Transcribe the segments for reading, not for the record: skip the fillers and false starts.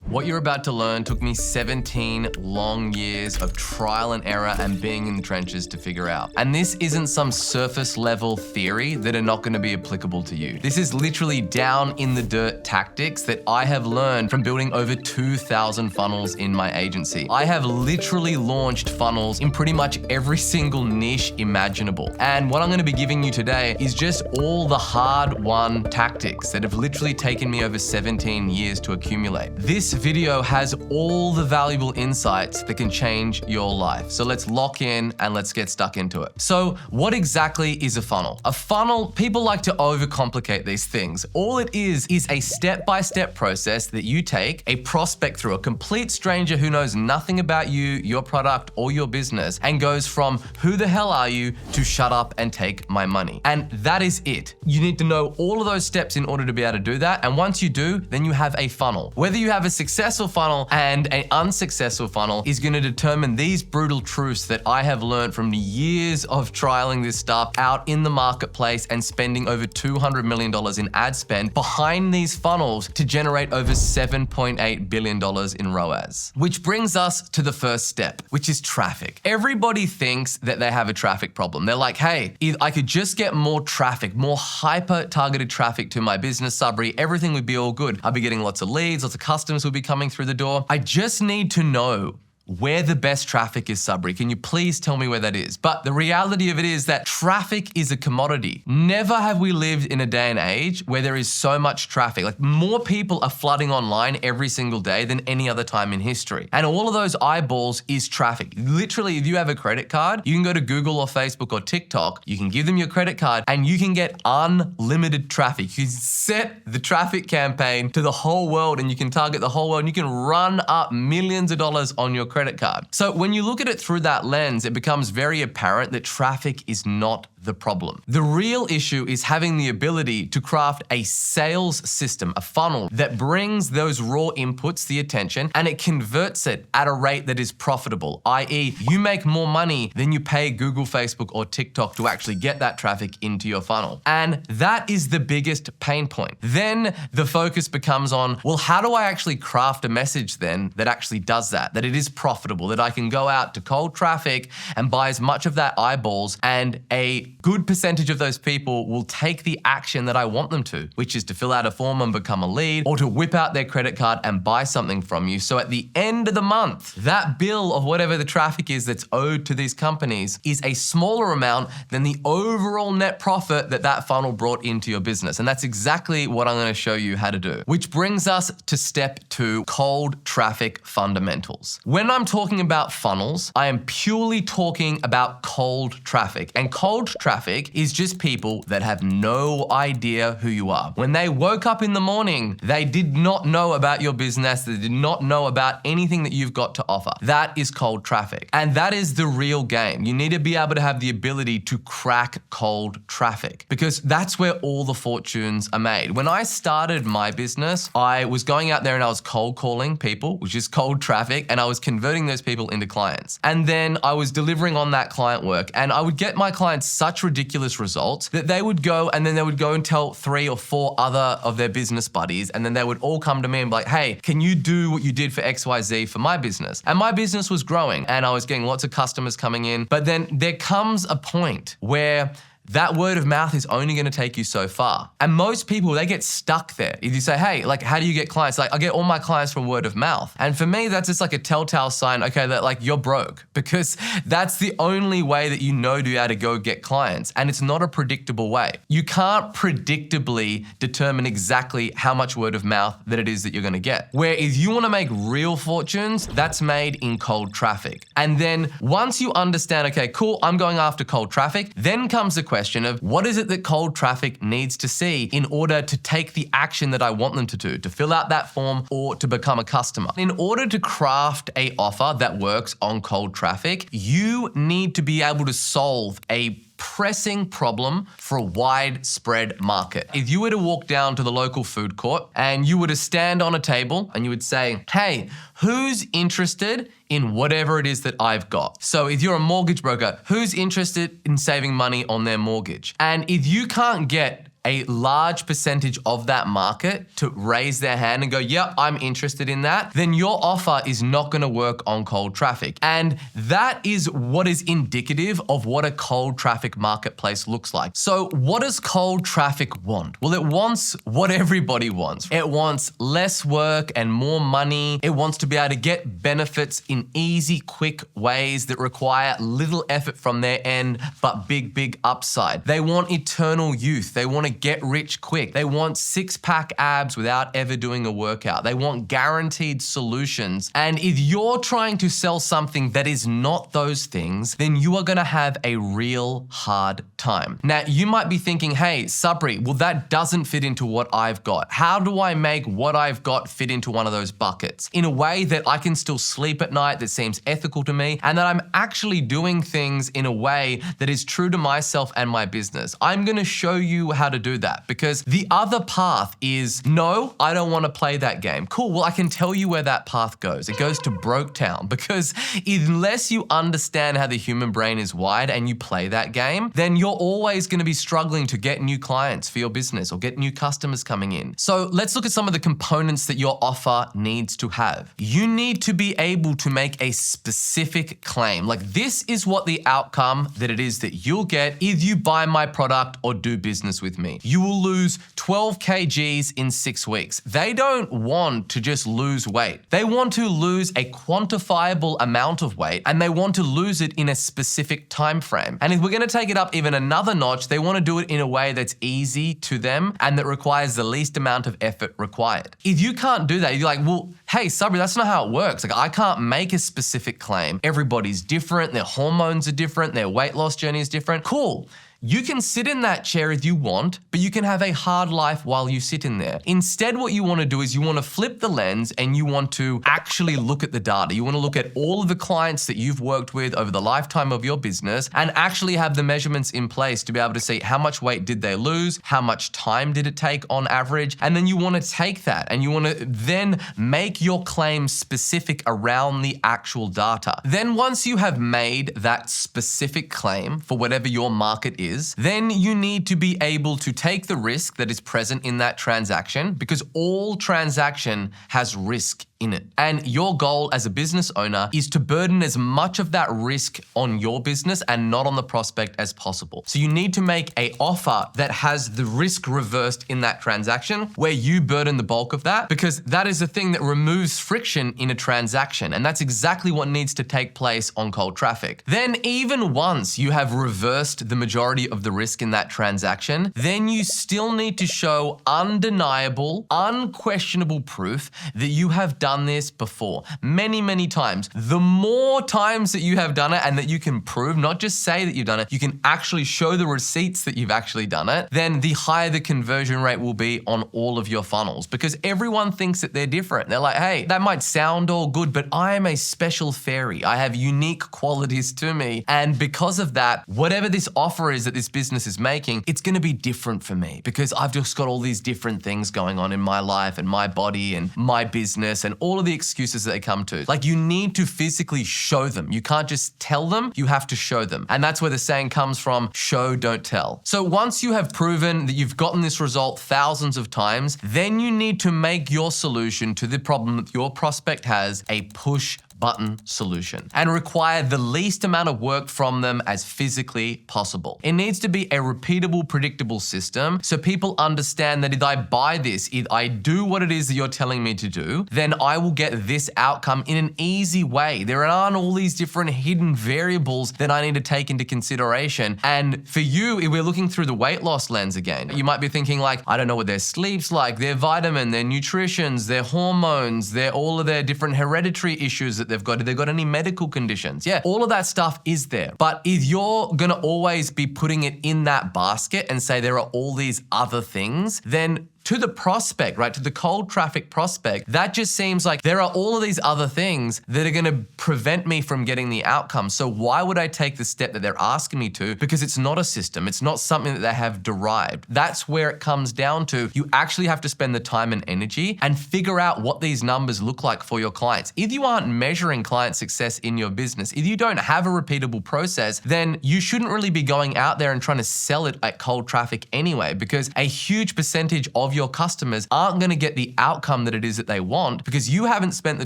What you're about to learn took me 17 long years of trial and error and being in the trenches to figure out. And this isn't some surface level theory that are not going to be applicable to you. This is literally down in the dirt tactics that I have learned from building over 2,000 funnels in my agency. I have literally launched funnels in pretty much every single niche imaginable. And what I'm going to be giving you today is just all the hard-won tactics that have literally taken me over 17 years to accumulate. This video has all the valuable insights that can change your life. So let's lock in and let's get stuck into it. So what exactly is a funnel? A funnel, people like to overcomplicate these things. All it is a step-by-step process that you take a prospect through, a complete stranger who knows nothing about you, your product, or your business, and goes from who the hell are you to shut up and take my money. And that is it. You need to know all of those steps in order to be able to do that. And once you do, then you have a funnel. Whether you have a successful funnel and an unsuccessful funnel is going to determine these brutal truths that I have learned from the years of trialing this stuff out in the marketplace and spending over $200 million in ad spend behind these funnels to generate over $7.8 billion in ROAS. Which brings us to the first step, which is traffic. Everybody thinks that they have a traffic problem. They're like, hey, if I could just get more traffic, more hyper-targeted traffic to my business, Sabri, everything would be all good. I'd be getting lots of leads, lots of customers would be coming through the door. I just need to know where the best traffic is, Sabri. Can you please tell me where that is? But the reality of it is that traffic is a commodity. Never have we lived in a day and age where there is so much traffic. Like, more people are flooding online every single day than any other time in history. And all of those eyeballs is traffic. Literally, if you have a credit card, you can go to Google or Facebook or TikTok, you can give them your credit card and you can get unlimited traffic. You set the traffic campaign to the whole world and you can target the whole world and you can run up millions of dollars on your credit card. So when you look at it through that lens, it becomes very apparent that traffic is not the problem. The real issue is having the ability to craft a sales system, a funnel that brings those raw inputs, the attention, and it converts it at a rate that is profitable, i.e. you make more money than you pay Google, Facebook, or TikTok to actually get that traffic into your funnel. And that is the biggest pain point. Then the focus becomes on, well, how do I actually craft a message then that actually does that it is profitable, that I can go out to cold traffic and buy as much of that eyeballs, and a good percentage of those people will take the action that I want them to, which is to fill out a form and become a lead, or to whip out their credit card and buy something from you. So at the end of the month, that bill of whatever the traffic is that's owed to these companies is a smaller amount than the overall net profit that that funnel brought into your business. And that's exactly what I'm going to show you how to do. Which brings us to step 2, cold traffic fundamentals. When I'm talking about funnels, I am purely talking about cold traffic. And cold traffic is just people that have no idea who you are. When they woke up in the morning, they did not know about your business. They did not know about anything that you've got to offer. That is cold traffic. And that is the real game. You need to be able to have the ability to crack cold traffic, because that's where all the fortunes are made. When I started my business, I was going out there and I was cold calling people, which is cold traffic, and I was converting those people into clients. And then I was delivering on that client work, and I would get my clients such ridiculous results that they would go and then they would go and tell 3 or 4 other of their business buddies, and then they would all come to me and be like, hey, can you do what you did for XYZ for my business? And my business was growing and I was getting lots of customers coming in. But then there comes a point where that word of mouth is only going to take you so far. And most people, they get stuck there. If you say, hey, like, how do you get clients? Like, I get all my clients from word of mouth. And for me, that's just like a telltale sign, okay, that like you're broke, because that's the only way that you know to be able to go get clients. And it's not a predictable way. You can't predictably determine exactly how much word of mouth that it is that you're going to get. Where if you want to make real fortunes, that's made in cold traffic. And then once you understand, okay, cool, I'm going after cold traffic, then comes the question of what is it that cold traffic needs to see in order to take the action that I want them to do, to fill out that form or to become a customer. In order to craft an offer that works on cold traffic, you need to be able to solve a pressing problem for a widespread market. If you were to walk down to the local food court and you were to stand on a table and you would say, hey, who's interested in whatever it is that I've got? So if you're a mortgage broker, who's interested in saving money on their mortgage? And if you can't get a large percentage of that market to raise their hand and go, yeah, I'm interested in that, then your offer is not gonna work on cold traffic. And that is what is indicative of what a cold traffic marketplace looks like. So what does cold traffic want? Well, it wants what everybody wants. It wants less work and more money. It wants to be able to get benefits in easy, quick ways that require little effort from their end, but big upside. They want eternal youth. They want to get rich quick. They want six-pack abs without ever doing a workout. They want guaranteed solutions. And if you're trying to sell something that is not those things, then you are gonna have a real hard time. Now, you might be thinking, hey, Sabri, well, that doesn't fit into what I've got. How do I make what I've got fit into one of those buckets in a way that I can still sleep at night, that seems ethical to me, and that I'm actually doing things in a way that is true to myself and my business? I'm gonna show you how to do that, because the other path is, no, I don't wanna play that game. Cool, well, I can tell you where that path goes. It goes to Broke Town, because unless you understand how the human brain is wired and you play that game, then you're always gonna be struggling to get new clients for your business or get new customers coming in. So let's look at some of the components that your offer needs to have. You need to be able to make a specific claim. Like, this is what the outcome that it is that you'll get if you buy my product or do business with me. You will lose 12 kgs in 6 weeks. They don't want to just lose weight. They want to lose a quantifiable amount of weight, and they want to lose it in a specific time frame. And if we're gonna take it up even another notch, they wanna do it in a way that's easy to them and that requires the least amount of effort required. If you can't do that, you're like, well, hey, Sabri, that's not how it works. Like, I can't make a specific claim. Everybody's different, their hormones are different, their weight loss journey is different. Cool. You can sit in that chair if you want, but you can have a hard life while you sit in there. Instead, what you want to do is you want to flip the lens and you want to actually look at the data. You want to look at all of the clients that you've worked with over the lifetime of your business and actually have the measurements in place to be able to see how much weight did they lose, how much time did it take on average, and then you want to take that and you want to then make your claim specific around the actual data. Then once you have made that specific claim for whatever your market is, then you need to be able to take the risk that is present in that transaction, because all transaction has risk in it. And your goal as a business owner is to burden as much of that risk on your business and not on the prospect as possible. So you need to make an offer that has the risk reversed in that transaction, where you burden the bulk of that, because that is the thing that removes friction in a transaction. And that's exactly what needs to take place on cold traffic. Then even once you have reversed the majority of the risk in that transaction, then you still need to show undeniable, unquestionable proof that you have done this before many times. The more times that you have done it and that you can prove, not just say that you've done it, you can actually show the receipts that you've actually done it, then the higher the conversion rate will be on all of your funnels, because everyone thinks that they're different. They're like, hey, that might sound all good, but I am a special fairy. I have unique qualities to me. And because of that, whatever this offer is that this business is making, it's going to be different for me, because I've just got all these different things going on in my life and my body and my business and all of the excuses that they come to. Like, you need to physically show them. You can't just tell them, you have to show them. And that's where the saying comes from, show, don't tell. So once you have proven that you've gotten this result thousands of times, then you need to make your solution to the problem that your prospect has a push button solution and require the least amount of work from them as physically possible. It needs to be a repeatable, predictable system so people understand that if I buy this, if I do what it is that you're telling me to do, then I will get this outcome in an easy way. There aren't all these different hidden variables that I need to take into consideration. And for you, if we're looking through the weight loss lens again, you might be thinking like, I don't know what their sleep's like, their vitamin, their nutritions, their hormones, all of their different hereditary issues that they've got. If they've got any medical conditions. Yeah, all of that stuff is there. But if you're gonna always be putting it in that basket and say there are all these other things, then to the prospect, right, to the cold traffic prospect, that just seems like there are all of these other things that are gonna prevent me from getting the outcome. So why would I take the step that they're asking me to? Because it's not a system. It's not something that they have derived. That's where it comes down to. You actually have to spend the time and energy and figure out what these numbers look like for your clients. If you aren't measuring client success in your business, if you don't have a repeatable process, then you shouldn't really be going out there and trying to sell it at cold traffic anyway, because a huge percentage of your customers aren't gonna get the outcome that it is that they want because you haven't spent the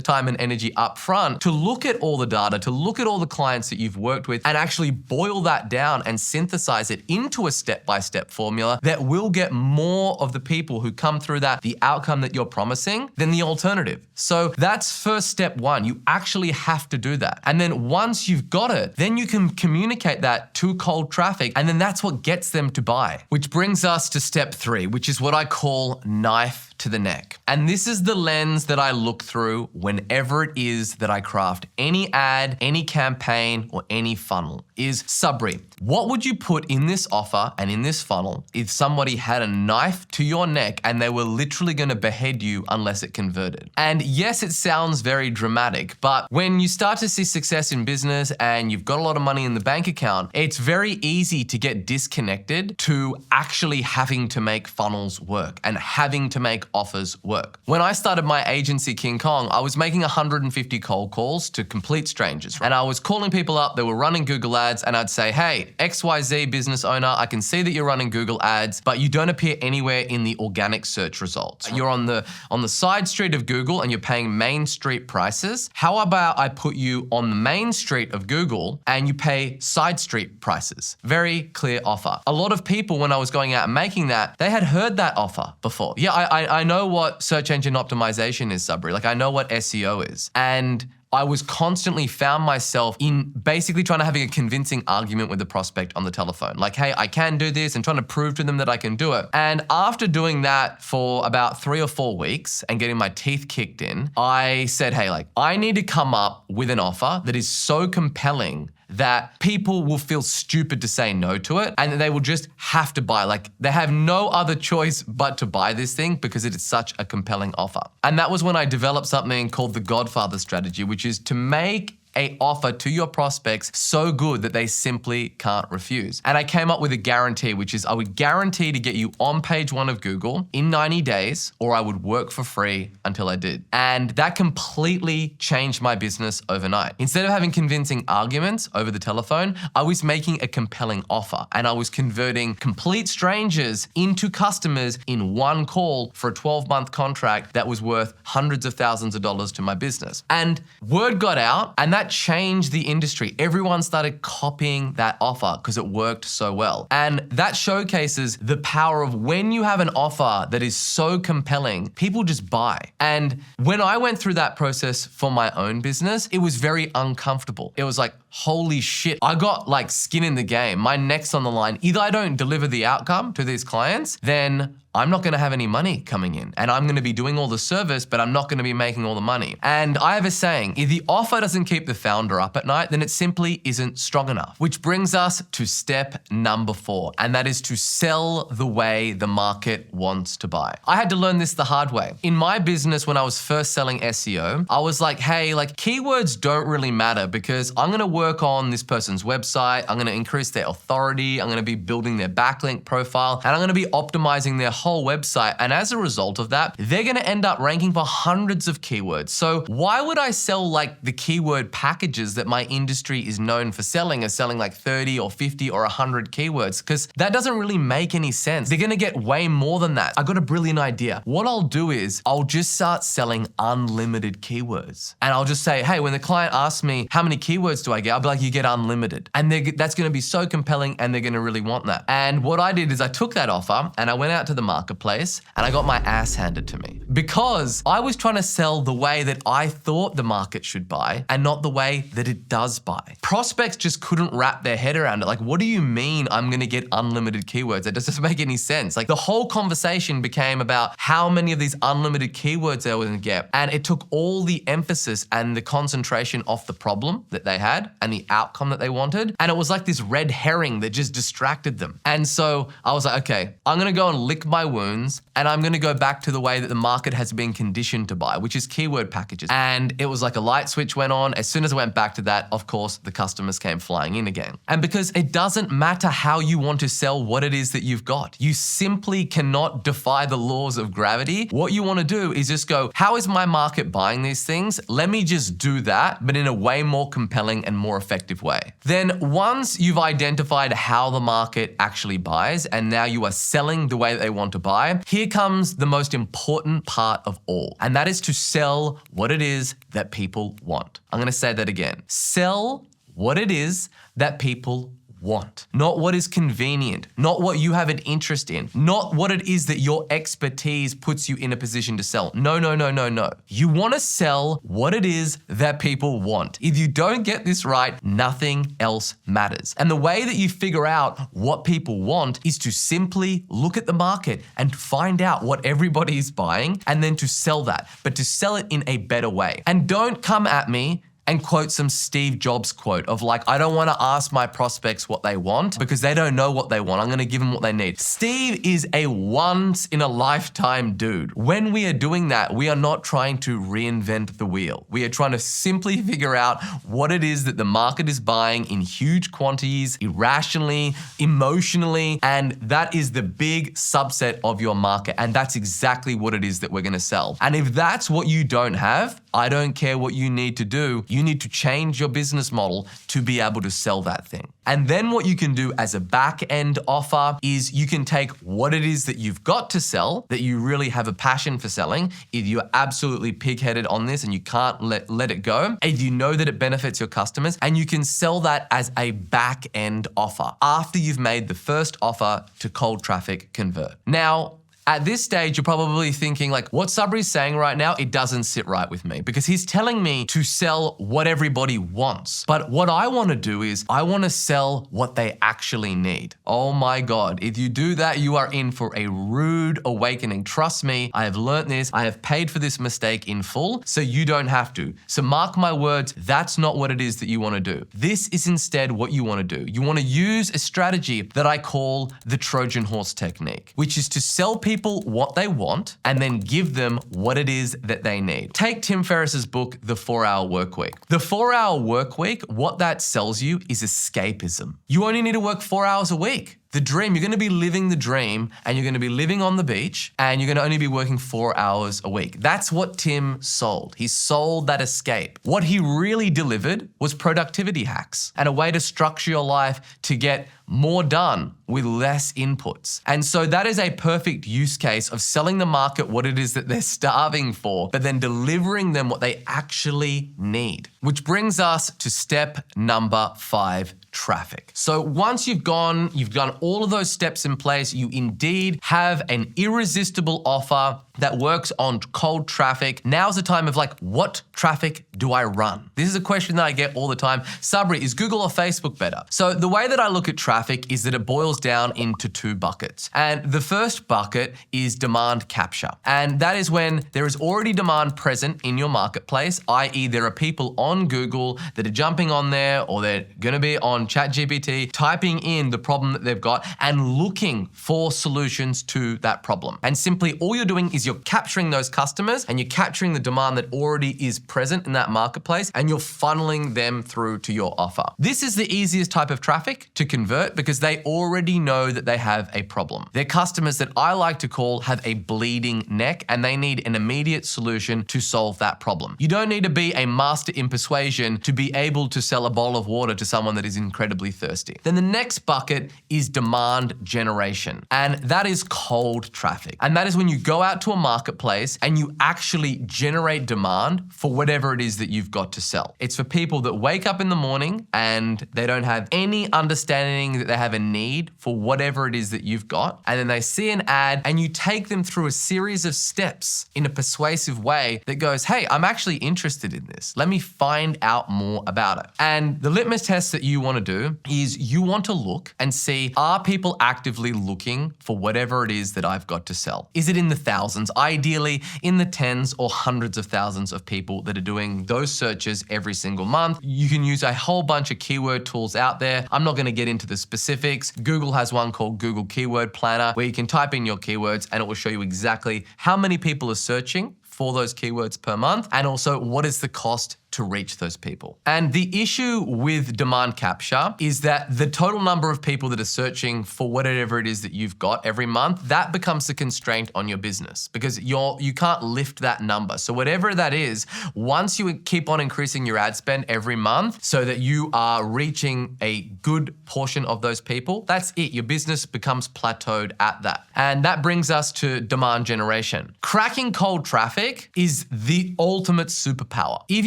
time and energy up front to look at all the data, to look at all the clients that you've worked with and actually boil that down and synthesize it into a step-by-step formula that will get more of the people who come through that the outcome that you're promising than the alternative. So that's first step one. You actually have to do that. And then once you've got it, then you can communicate that to cold traffic, and then that's what gets them to buy. Which brings us to step three, which is what I call knife to the neck. And this is the lens that I look through whenever it is that I craft any ad, any campaign, or any funnel, is Sabri, what would you put in this offer and in this funnel if somebody had a knife to your neck and they were literally gonna behead you unless it converted? And yes, it sounds very dramatic, but when you start to see success in business and you've got a lot of money in the bank account, it's very easy to get disconnected to actually having to make funnels work and having to make offers work. When I started my agency, King Kong, I was making 150 cold calls to complete strangers. And I was calling people up that were running Google ads, and I'd say, hey, XYZ business owner, I can see that you're running Google ads, but you don't appear anywhere in the organic search results. You're on the side street of Google and you're paying main street prices. How about I put you on the main street of Google and you pay side street prices? Very clear offer. A lot of people, when I was going out and making that, they had heard that offer before. Yeah, I know what search engine optimization is, Sabri. Like, I know what SEO is. And I was constantly found myself in basically trying to having a convincing argument with the prospect on the telephone. Like, hey, I can do this, and trying to prove to them that I can do it. And after doing that for about 3 or 4 weeks and getting my teeth kicked in, I said, hey, like, I need to come up with an offer that is so compelling that people will feel stupid to say no to it, and they will just have to buy. Like, they have no other choice but to buy this thing because it is such a compelling offer. And that was when I developed something called the Godfather strategy, which is to make a offer to your prospects so good that they simply can't refuse. And I came up with a guarantee, which is I would guarantee to get you on page 1 of Google in 90 days, or I would work for free until I did. And that completely changed my business overnight. Instead of having convincing arguments over the telephone, I was making a compelling offer, and I was converting complete strangers into customers in one call for a 12-month contract that was worth hundreds of thousands of dollars to my business. And word got out, and that changed the industry. Everyone started copying that offer because it worked so well. And that showcases the power of when you have an offer that is so compelling, people just buy. And when I went through that process for my own business, it was very uncomfortable. It was like, holy shit, I got like skin in the game. My neck's on the line. Either I don't deliver the outcome to these clients, then I'm not gonna have any money coming in, and I'm gonna be doing all the service, but I'm not gonna be making all the money. And I have a saying, if the offer doesn't keep the founder up at night, then it simply isn't strong enough. Which brings us to step number 4, and that is to sell the way the market wants to buy. I had to learn this the hard way. In my business, when I was first selling SEO, I was like, hey, like, keywords don't really matter because I'm gonna work on this person's website, I'm gonna increase their authority, I'm gonna be building their backlink profile, and I'm gonna be optimizing their whole website. And as a result of that, they're gonna end up ranking for hundreds of keywords. So why would I sell like the keyword packages that my industry is known for selling, as selling like 30 or 50 or 100 keywords? Because that doesn't really make any sense. They're gonna get way more than that. I got a brilliant idea. What I'll do is I'll just start selling unlimited keywords. And I'll just say, hey, when the client asks me, how many keywords do I get? I'll be like, you get unlimited. And that's gonna be so compelling, and they're gonna really want that. And what I did is I took that offer and I went out to the marketplace and I got my ass handed to me because I was trying to sell the way that I thought the market should buy and not the way that it does buy. Prospects just couldn't wrap their head around it. Like, what do you mean I'm gonna get unlimited keywords? That doesn't make any sense. Like, the whole conversation became about how many of these unlimited keywords they were gonna get. And it took all the emphasis and the concentration off the problem that they had and the outcome that they wanted. And it was like this red herring that just distracted them. And so I was like, okay, I'm gonna go and lick my my wounds and I'm gonna go back to the way that the market has been conditioned to buy, which is keyword packages. And it was like a light switch went on. As soon as I went back to that, of course, the customers came flying in again. And because it doesn't matter how you want to sell what it is that you've got, you simply cannot defy the laws of gravity. What you wanna do is just go, how is my market buying these things? Let me just do that, but in a way more compelling and more effective way. Then once you've identified how the market actually buys, and now you are selling the way that they want to buy, here comes the most important part of all, and that is to sell what it is that people want. I'm gonna say that again. Sell what it is that people want, not what is convenient, not what you have an interest in, not what it is that your expertise puts you in a position to sell. No, no, no, no, no. You want to sell what it is that people want. If you don't get this right, nothing else matters. And the way that you figure out what people want is to simply look at the market and find out what everybody is buying and then to sell that, but to sell it in a better way. And don't come at me and quote some Steve Jobs quote of like, I don't want to ask my prospects what they want because they don't know what they want. I'm going to give them what they need. Steve is a once in a lifetime dude. When we are doing that, we are not trying to reinvent the wheel. We are trying to simply figure out what it is that the market is buying in huge quantities, irrationally, emotionally, and that is the big subset of your market. And that's exactly what it is that we're going to sell. And if that's what you don't have, I don't care what you need to do. You need to change your business model to be able to sell that thing. And then what you can do as a back-end offer is you can take what it is that you've got to sell, that you really have a passion for selling, if you're absolutely pig-headed on this and you can't let it go, if you know that it benefits your customers, and you can sell that as a back-end offer after you've made the first offer to cold traffic convert. Now, at this stage, you're probably thinking like, what Sabri's saying right now, it doesn't sit right with me because he's telling me to sell what everybody wants. But what I want to do is I want to sell what they actually need. Oh my God, if you do that, you are in for a rude awakening. Trust me, I have learned this. I have paid for this mistake in full, so you don't have to. So mark my words, that's not what it is that you want to do. This is instead what you want to do. You want to use a strategy that I call the Trojan horse technique, which is to sell people what they want and then give them what it is that they need. Take Tim Ferriss's book, The 4-Hour Workweek. The 4-Hour Workweek, what that sells you is escapism. You only need to work 4 hours a week. The dream, you're gonna be living the dream and you're gonna be living on the beach and you're gonna only be working 4 hours a week. That's what Tim sold. He sold that escape. What he really delivered was productivity hacks and a way to structure your life to get more done with less inputs. And so that is a perfect use case of selling the market what it is that they're starving for, but then delivering them what they actually need. Which brings us to step number 5, traffic. So once you've done all of those steps in place, you indeed have an irresistible offer that works on cold traffic. Now's the time of like, what traffic do I run? This is a question that I get all the time. Sabri, is Google or Facebook better? So the way that I look at traffic is that it boils down into 2 buckets. And the first bucket is demand capture. And that is when there is already demand present in your marketplace, i.e. there are people on Google that are jumping on there or they're gonna be on ChatGPT, typing in the problem that they've got and looking for solutions to that problem. And simply all you're doing is you're capturing those customers and you're capturing the demand that already is present in that marketplace and you're funneling them through to your offer. This is the easiest type of traffic to convert because they already know that they have a problem. They're customers that I like to call have a bleeding neck and they need an immediate solution to solve that problem. You don't need to be a master in persuasion to be able to sell a bowl of water to someone that is incredibly thirsty. Then the next bucket is demand generation, and that is cold traffic. And that is when you go out to a marketplace and you actually generate demand for whatever it is that you've got to sell. It's for people that wake up in the morning and they don't have any understanding that they have a need for whatever it is that you've got. And then they see an ad and you take them through a series of steps in a persuasive way that goes, hey, I'm actually interested in this. Let me find out more about it. And the litmus test that you want to do is you want to look and see, are people actively looking for whatever it is that I've got to sell? Is it in the thousands? Ideally in the tens or hundreds of thousands of people that are doing those searches every single month. You can use a whole bunch of keyword tools out there. I'm not gonna get into the specifics. Google has one called Google Keyword Planner where you can type in your keywords and it will show you exactly how many people are searching for those keywords per month, and also what is the cost to reach those people. And the issue with demand capture is that the total number of people that are searching for whatever it is that you've got every month, that becomes a constraint on your business because you can't lift that number. So whatever that is, once you keep on increasing your ad spend every month so that you are reaching a good portion of those people, that's it. Your business becomes plateaued at that. And that brings us to demand generation. Cracking cold traffic is the ultimate superpower. If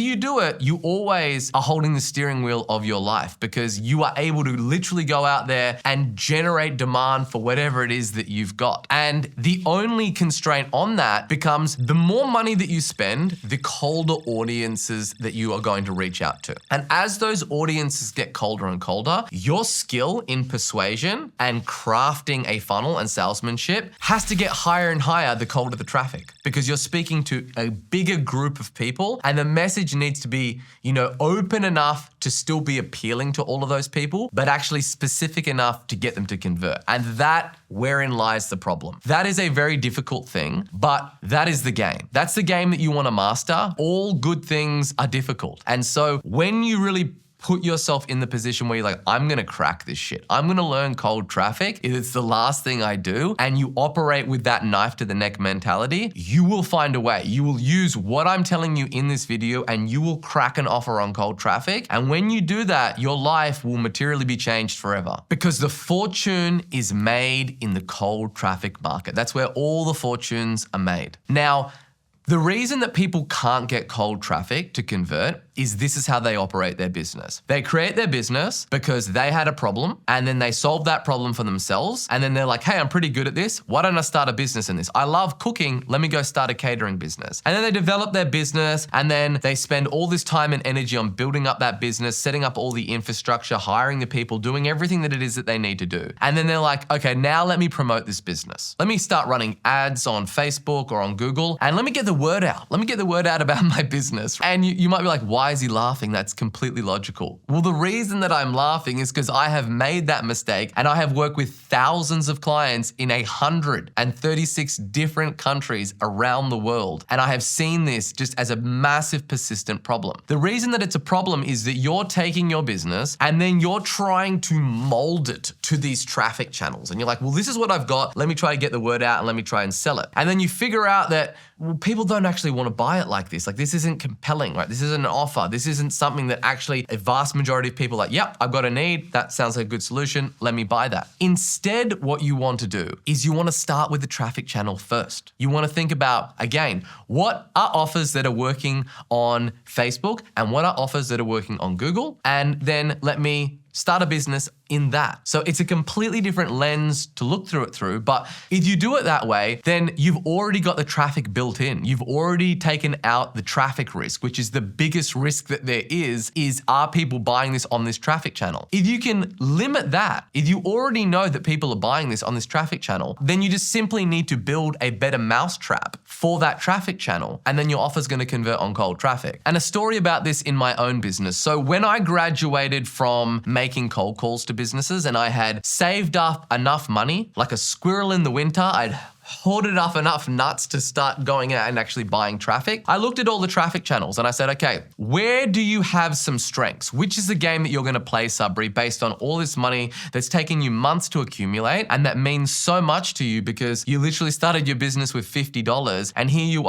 you do it, you always are holding the steering wheel of your life because you are able to literally go out there and generate demand for whatever it is that you've got. And the only constraint on that becomes the more money that you spend, the colder audiences that you are going to reach out to. And as those audiences get colder and colder, your skill in persuasion and crafting a funnel and salesmanship has to get higher and higher the colder the traffic because you're speaking to a bigger group of people and the message needs to be, open enough to still be appealing to all of those people, but actually specific enough to get them to convert. And wherein lies the problem. That is a very difficult thing, but that is the game. That's the game that you want to master. All good things are difficult. And so when you really put yourself in the position where you're like, I'm gonna crack this shit. I'm gonna learn cold traffic. If it's the last thing I do, and you operate with that knife to the neck mentality, you will find a way. You will use what I'm telling you in this video and you will crack an offer on cold traffic. And when you do that, your life will materially be changed forever because the fortune is made in the cold traffic market. That's where all the fortunes are made. Now, the reason that people can't get cold traffic to convert is this is how they operate their business. They create their business because they had a problem and then they solve that problem for themselves. And then they're like, hey, I'm pretty good at this. Why don't I start a business in this? I love cooking. Let me go start a catering business. And then they develop their business and then they spend all this time and energy on building up that business, setting up all the infrastructure, hiring the people, doing everything that it is that they need to do. And then they're like, okay, now let me promote this business. Let me start running ads on Facebook or on Google and let me get the word out. Let me get the word out about my business. And you might be like, why is he laughing? That's completely logical. Well, the reason that I'm laughing is because I have made that mistake and I have worked with thousands of clients in 136 different countries around the world. And I have seen this just as a massive persistent problem. The reason that it's a problem is that you're taking your business and then you're trying to mold it to these traffic channels. And you're like, well, this is what I've got. Let me try to get the word out and let me try and sell it. And then you figure out that people don't actually want to buy it like this. Like this isn't compelling, right? This isn't an offer. This isn't something that actually a vast majority of people are like, yep, I've got a need. That sounds like a good solution. Let me buy that. Instead, what you want to do is you want to start with the traffic channel first. You want to think about, again, what are offers that are working on Facebook and what are offers that are working on Google? And then let me start a business in that. So it's a completely different lens to look through it through, but if you do it that way, then you've already got the traffic built in. You've already taken out the traffic risk, which is the biggest risk that there is are people buying this on this traffic channel? If you can limit that, if you already know that people are buying this on this traffic channel, then you just simply need to build a better mousetrap for that traffic channel, and then your offer's gonna convert on cold traffic. And a story about this in my own business. So when I graduated from making cold calls to businesses and I had saved up enough money, like a squirrel in the winter, I'd hoarded up enough nuts to start going out and actually buying traffic. I looked at all the traffic channels and I said, okay, where do you have some strengths? Which is the game that you're gonna play, Sabri, based on all this money that's taken you months to accumulate and that means so much to you because you literally started your business with $50 and here you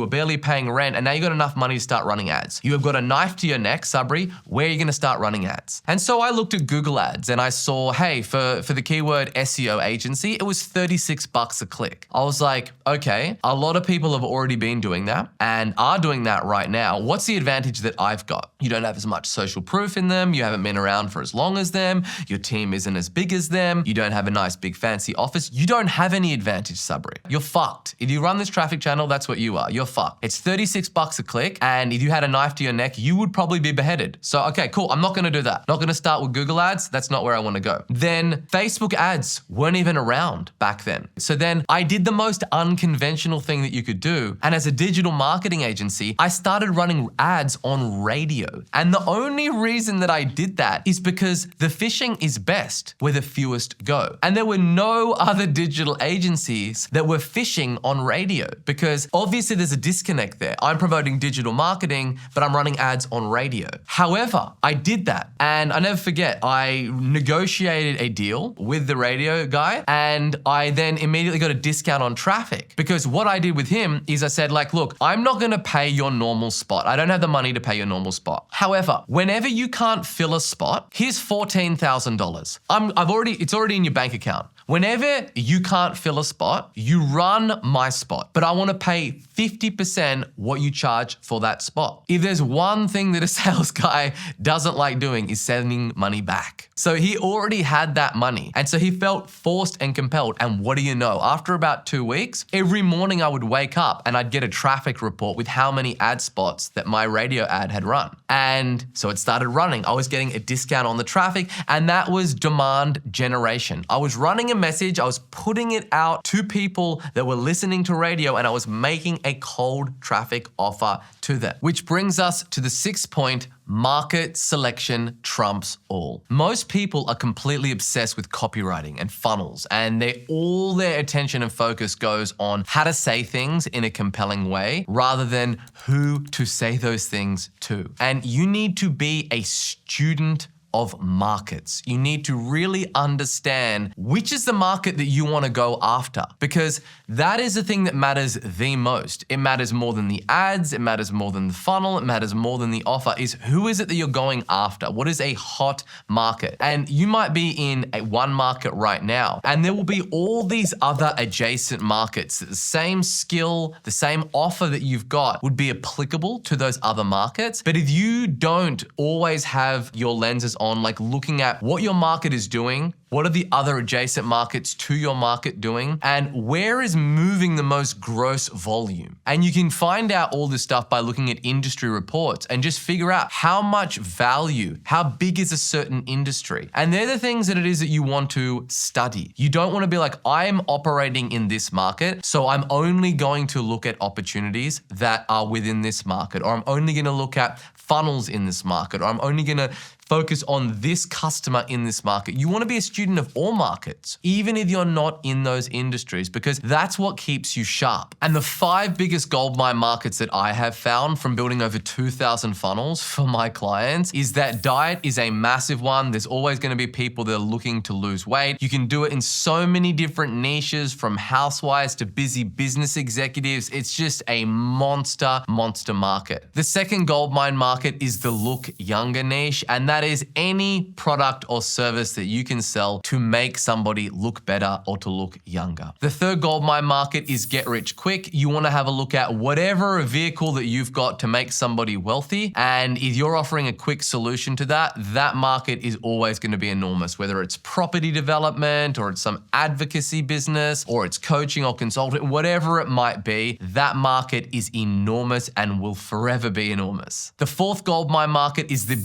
were barely paying rent and now you got enough money to start running ads. You have got a knife to your neck, Sabri, where are you gonna start running ads? And so I looked at Google ads and I saw, hey, for the keyword SEO agency, it was $36 a click. traffic. I was like, okay, a lot of people have already been doing that and are doing that right now. What's the advantage that I've got? You don't have as much social proof in them. You haven't been around for as long as them. Your team isn't as big as them. You don't have a nice big fancy office. You don't have any advantage, Sabri. You're fucked. If you run this traffic channel, that's what you are. You're fucked. It's 36 bucks a click. And if you had a knife to your neck, you would probably be beheaded. So, okay, cool. I'm not going to do that. Not going to start with Google ads. That's not where I want to go. Then Facebook ads weren't even around back then. So then I did the most unconventional thing that you could do. And as a digital marketing agency, I started running ads on radio. And the only reason that I did that is because the fishing is best where the fewest go. And there were no other digital agencies that were fishing on radio because obviously there's a disconnect there. I'm promoting digital marketing, but I'm running ads on radio. However, I did that. And I never forget, I negotiated a deal with the radio guy and I then immediately got a discount on traffic because what I did with him is I said like, look, I'm not going to pay your normal spot. I don't have the money to pay your normal spot. However, whenever you can't fill a spot, here's $14,000. It's already in your bank account. Whenever you can't fill a spot, you run my spot, but I want to pay 50% what you charge for that spot. If there's one thing that a sales guy doesn't like doing is sending money back. So he already had that money. And so he felt forced and compelled. And what do you know? After about 2 weeks, every morning I would wake up and I'd get a traffic report with how many ad spots that my radio ad had run. And so it started running. I was getting a discount on the traffic and that was demand generation. I was running a message, I was putting it out to people that were listening to radio and I was making a cold traffic offer to them. Which brings us to the 6th point, market selection trumps all. Most people are completely obsessed with copywriting and funnels and all their attention and focus goes on how to say things in a compelling way rather than who to say those things to. And you need to be a student of markets. You need to really understand which is the market that you want to go after because that is the thing that matters the most. It matters more than the ads, it matters more than the funnel, it matters more than the offer is who is it that you're going after? What is a hot market? And you might be in one market right now and there will be all these other adjacent markets that the same skill, the same offer that you've got would be applicable to those other markets. But if you don't always have your lenses on like looking at what your market is doing, what are the other adjacent markets to your market doing? And where is moving the most gross volume? And you can find out all this stuff by looking at industry reports and just figure out how much value, how big is a certain industry? And they're the things that it is that you want to study. You don't want to be like, I'm operating in this market, so I'm only going to look at opportunities that are within this market, or I'm only going to look at funnels in this market, or I'm only going to focus on this customer in this market. You want to be a student of all markets, even if you're not in those industries, because that's what keeps you sharp. And the 5 biggest goldmine markets that I have found from building over 2,000 funnels for my clients is that diet is a massive one. There's always going to be people that are looking to lose weight. You can do it in so many different niches, from housewives to busy business executives. It's just a monster market. The second goldmine market is the look younger niche, and that is any product or service that you can sell to make somebody look better or to look younger. The third goldmine market is get rich quick. You want to have a look at whatever vehicle that you've got to make somebody wealthy. And if you're offering a quick solution to that, that market is always going to be enormous, whether it's property development or it's some advocacy business or it's coaching or consulting, whatever it might be, that market is enormous and will forever be enormous. The fourth goldmine market is the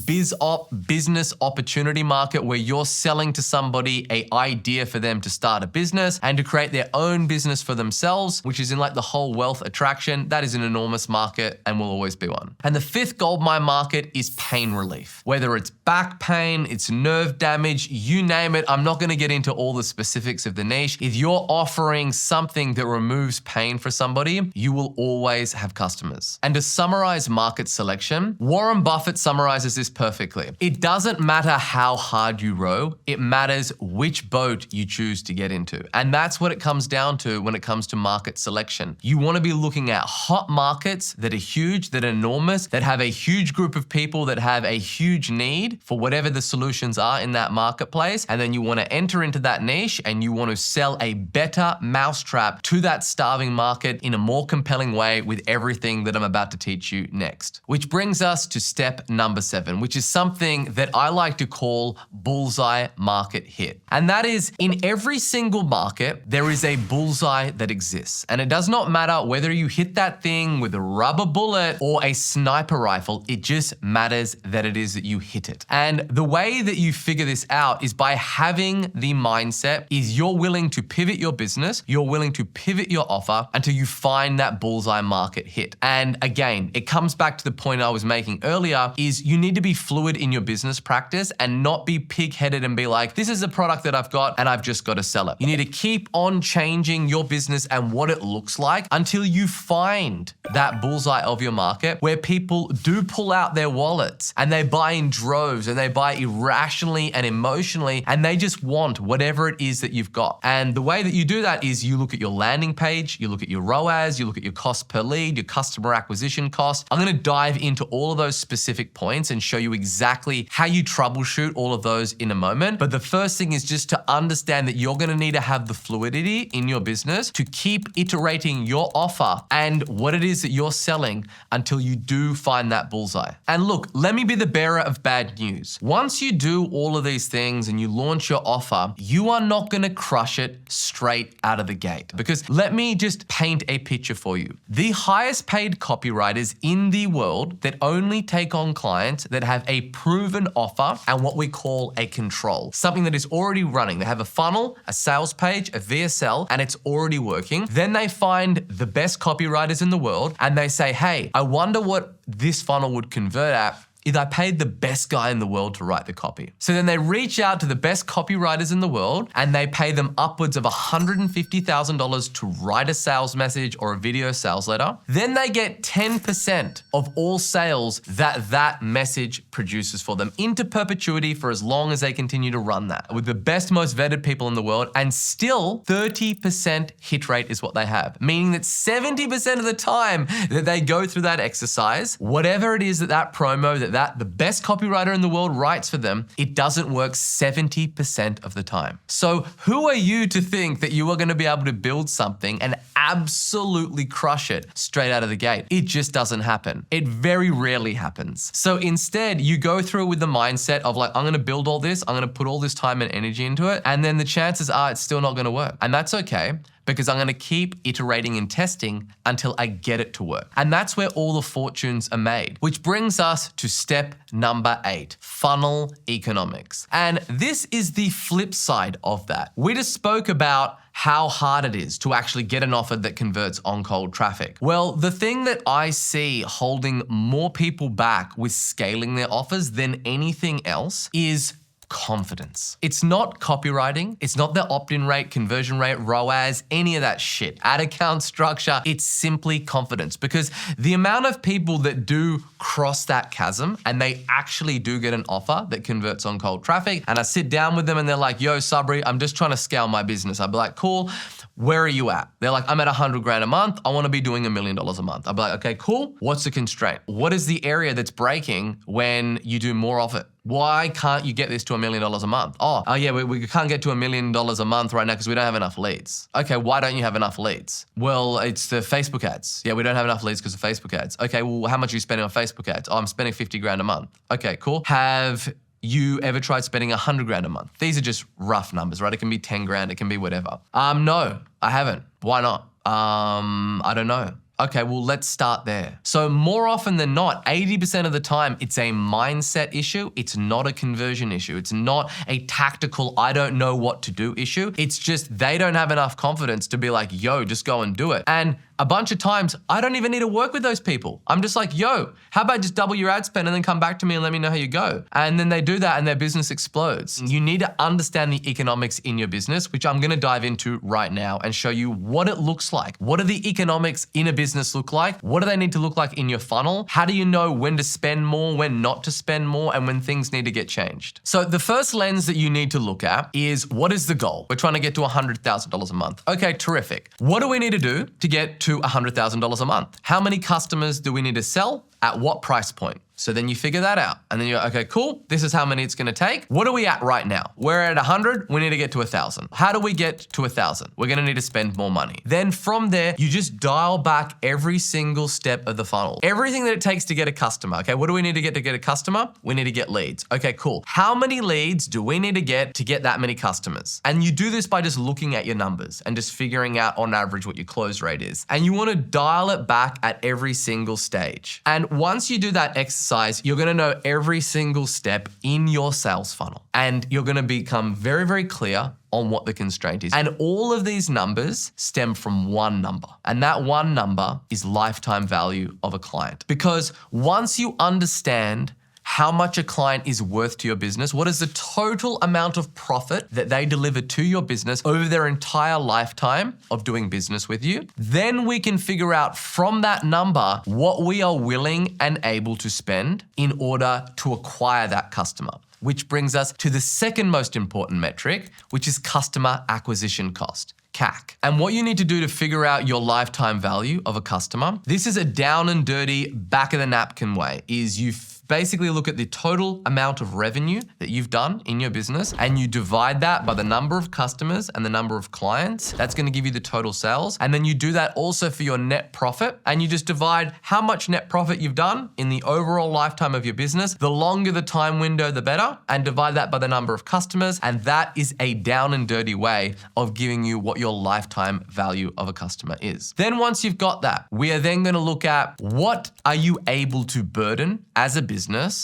business opportunity market, where you're selling to somebody an idea for them to start a business and to create their own business for themselves, which is in like the whole wealth attraction. That is an enormous market and will always be one. And the fifth goldmine market is pain relief. Whether it's back pain, it's nerve damage, you name it. I'm not going to get into all the specifics of the niche. If you're offering something that removes pain for somebody, you will always have customers. And to summarize market selection, Warren Buffett summarizes this perfectly. It doesn't matter how hard you row, it matters matters which boat you choose to get into. And that's what it comes down to when it comes to market selection. You want to be looking at hot markets that are huge, that are enormous, that have a huge group of people that have a huge need for whatever the solutions are in that marketplace. And then you want to enter into that niche and you want to sell a better mousetrap to that starving market in a more compelling way with everything that I'm about to teach you next. Which brings us to step number 7, which is something that I like to call bullseye market hit. And that is, in every single market, there is a bullseye that exists. And it does not matter whether you hit that thing with a rubber bullet or a sniper rifle, it just matters that it is that you hit it. And the way that you figure this out is by having the mindset is you're willing to pivot your business, you're willing to pivot your offer until you find that bullseye market hit. And again, it comes back to the point I was making earlier, is you need to be fluid in your business practice and not be pig-headed and be like, this is a product that I've got and I've just got to sell it. You need to keep on changing your business and what it looks like until you find that bullseye of your market where people do pull out their wallets and they buy in droves and they buy irrationally and emotionally and they just want whatever it is that you've got. And the way that you do that is you look at your landing page, you look at your ROAS, you look at your cost per lead, your customer acquisition cost. I'm going to dive into all of those specific points and show you exactly how you troubleshoot all of those in a moment. But the first thing is just to understand that you're going to need to have the fluidity in your business to keep iterating your offer and what it is that you're selling until you do find that bullseye. And look, let me be the bearer of bad news. Once you do all of these things and you launch your offer, you are not going to crush it straight out of the gate. Because let me just paint a picture for you. The highest paid copywriters in the world that only take on clients that have a proven offer and what we call a control, something that is already running. They have a funnel, a sales page, a VSL, and it's already working. Then they find the best copywriters in the world and they say, hey, I wonder what this funnel would convert at if I paid the best guy in the world to write the copy. So then they reach out to the best copywriters in the world and they pay them upwards of $150,000 to write a sales message or a video sales letter. Then they get 10% of all sales that message produces for them into perpetuity for as long as they continue to run that with the best, most vetted people in the world. And still 30% hit rate is what they have, meaning that 70% of the time that they go through that exercise, whatever it is that promo, that the best copywriter in the world writes for them, it doesn't work 70% of the time. So who are you to think that you are going to be able to build something and absolutely crush it straight out of the gate? It just doesn't happen. It very rarely happens. So instead, you go through with the mindset of like, I'm going to build all this, I'm going to put all this time and energy into it, and then the chances are it's still not going to work. And that's okay, because I'm going to keep iterating and testing until I get it to work. And that's where all the fortunes are made, which brings us to step number 8, funnel economics. And this is the flip side of that. We just spoke about how hard it is to actually get an offer that converts on cold traffic. Well, the thing that I see holding more people back with scaling their offers than anything else is confidence. It's not copywriting. It's not the opt-in rate, conversion rate, ROAS, any of that shit. Ad account structure. It's simply confidence, because the amount of people that do cross that chasm and they actually do get an offer that converts on cold traffic, and I sit down with them and they're like, yo, Sabri, I'm just trying to scale my business. I'd be like, cool. Where are you at? They're like, I'm at 100 grand a month. I want to be doing $1 million a month. I'd be like, okay, cool. What's the constraint? What is the area that's breaking when you do more of it? Why can't you get this to $1 million a month? Oh yeah, we can't get to $1 million a month right now because we don't have enough leads. Okay, why don't you have enough leads? Well, it's the Facebook ads. Yeah, we don't have enough leads because of Facebook ads. Okay, well, how much are you spending on Facebook ads? Oh, I'm spending 50 grand a month. Okay, cool. Have you ever tried spending 100 grand a month? These are just rough numbers, right? It can be 10 grand, it can be whatever. No, I haven't. Why not? I don't know. Okay, well, let's start there. So more often than not, 80% of the time, it's a mindset issue. It's not a conversion issue. It's not a tactical, I don't know what to do issue. It's just they don't have enough confidence to be like, yo, just go and do it. And a bunch of times, I don't even need to work with those people. I'm just like, yo, how about just double your ad spend and then come back to me and let me know how you go? And then they do that and their business explodes. You need to understand the economics in your business, which I'm gonna dive into right now and show you what it looks like. What do the economics in a business look like? What do they need to look like in your funnel? How do you know when to spend more, when not to spend more, and when things need to get changed? So the first lens that you need to look at is, what is the goal? We're trying to get to $100,000 a month. Okay, terrific. What do we need to do to get to $100,000 a month? How many customers do we need to sell? At what price point? So then you figure that out. And then you're, okay, cool. This is how many it's gonna take. What are we at right now? We're at 100, we need to get to 1,000. How do we get to 1,000? We're gonna need to spend more money. Then from there, you just dial back every single step of the funnel. Everything that it takes to get a customer. Okay, what do we need to get a customer? We need to get leads. Okay, cool. How many leads do we need to get that many customers? And you do this by just looking at your numbers and just figuring out on average what your close rate is. And you wanna dial it back at every single stage. And once you do that exercise, you're gonna know every single step in your sales funnel. And you're gonna become very, very clear on what the constraint is. And all of these numbers stem from one number. And that one number is lifetime value of a client. Because once you understand how much a client is worth to your business, what is the total amount of profit that they deliver to your business over their entire lifetime of doing business with you, then we can figure out from that number what we are willing and able to spend in order to acquire that customer. Which brings us to the second most important metric, which is customer acquisition cost. CAC. And what you need to do to figure out your lifetime value of a customer, this is a down and dirty, back of the napkin way, is you basically look at the total amount of revenue that you've done in your business and you divide that by the number of customers and the number of clients. That's gonna give you the total sales. And then you do that also for your net profit and you just divide how much net profit you've done in the overall lifetime of your business. The longer the time window, the better, and divide that by the number of customers. And that is a down and dirty way of giving you what your lifetime value of a customer is. Then once you've got that, we are then gonna look at what are you able to burden as a business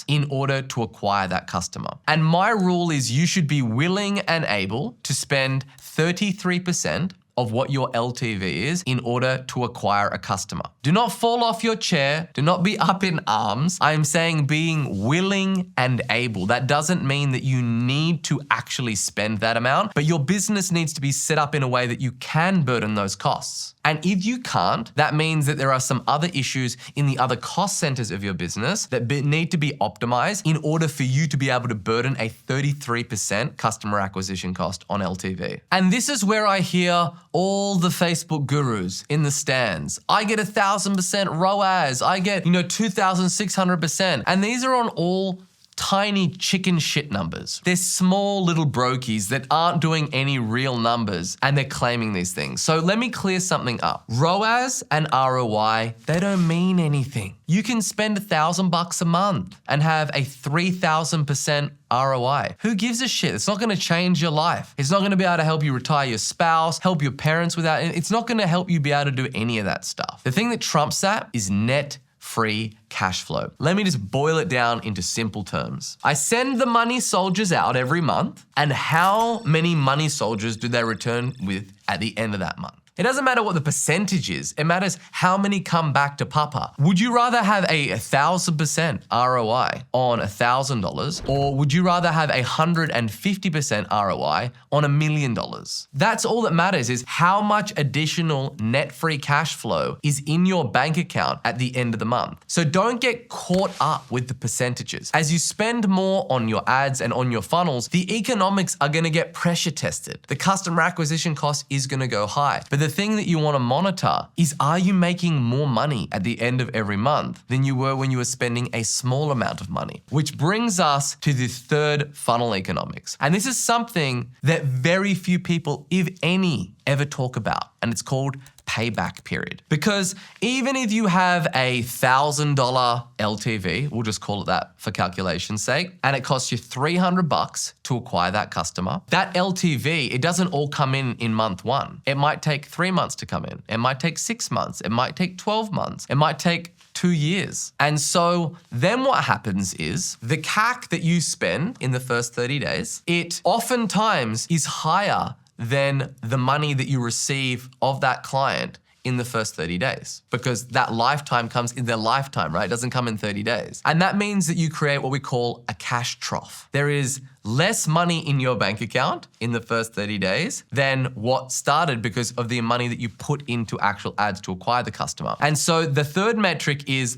in order to acquire that customer. And my rule is you should be willing and able to spend 33% of what your LTV is in order to acquire a customer. Do not fall off your chair. Do not be up in arms. I am saying being willing and able. That doesn't mean that you need to actually spend that amount, but your business needs to be set up in a way that you can burden those costs. And if you can't, that means that there are some other issues in the other cost centers of your business that need to be optimized in order for you to be able to burden a 33% customer acquisition cost on LTV. And this is where I hear all the Facebook gurus in the stands. I get 1,000% ROAS. I get, 2,600%. And these are on all tiny chicken shit numbers. They're small little brokies that aren't doing any real numbers and they're claiming these things. So let me clear something up. ROAS and ROI, they don't mean anything. You can spend $1,000 a month and have a 3,000% ROI. Who gives a shit? It's not gonna change your life. It's not gonna be able to help you retire your spouse, help your parents without, it's not gonna help you be able to do any of that stuff. The thing that trumps that is net free cash flow. Let me just boil it down into simple terms. I send the money soldiers out every month, and how many money soldiers do they return with at the end of that month? It doesn't matter what the percentage is. It matters how many come back to Papa. Would you rather have a 1,000% ROI on $1,000, or would you rather have 150% ROI on $1 million? That's all that matters, is how much additional net free cash flow is in your bank account at the end of the month. So don't get caught up with the percentages. As you spend more on your ads and on your funnels, the economics are gonna get pressure tested. The customer acquisition cost is gonna go high. But the thing that you wanna monitor is, are you making more money at the end of every month than you were when you were spending a small amount of money? Which brings us to the third funnel economics. And this is something that very few people, if any, ever talk about. And it's called payback period. Because even if you have a $1,000 LTV, we'll just call it that for calculation's sake, and it costs you $300 to acquire that customer, that LTV, it doesn't all come in month one. It might take 3 months to come in. It might take 6 months. It might take 12 months. It might take 2 years. And so then what happens is the CAC that you spend in the first 30 days, it oftentimes is higher than the money that you receive of that client in the first 30 days because that lifetime comes in their lifetime, right? It doesn't come in 30 days. And that means that you create what we call a cash trough. There is less money in your bank account in the first 30 days than what started because of the money that you put into actual ads to acquire the customer. And so the third metric is,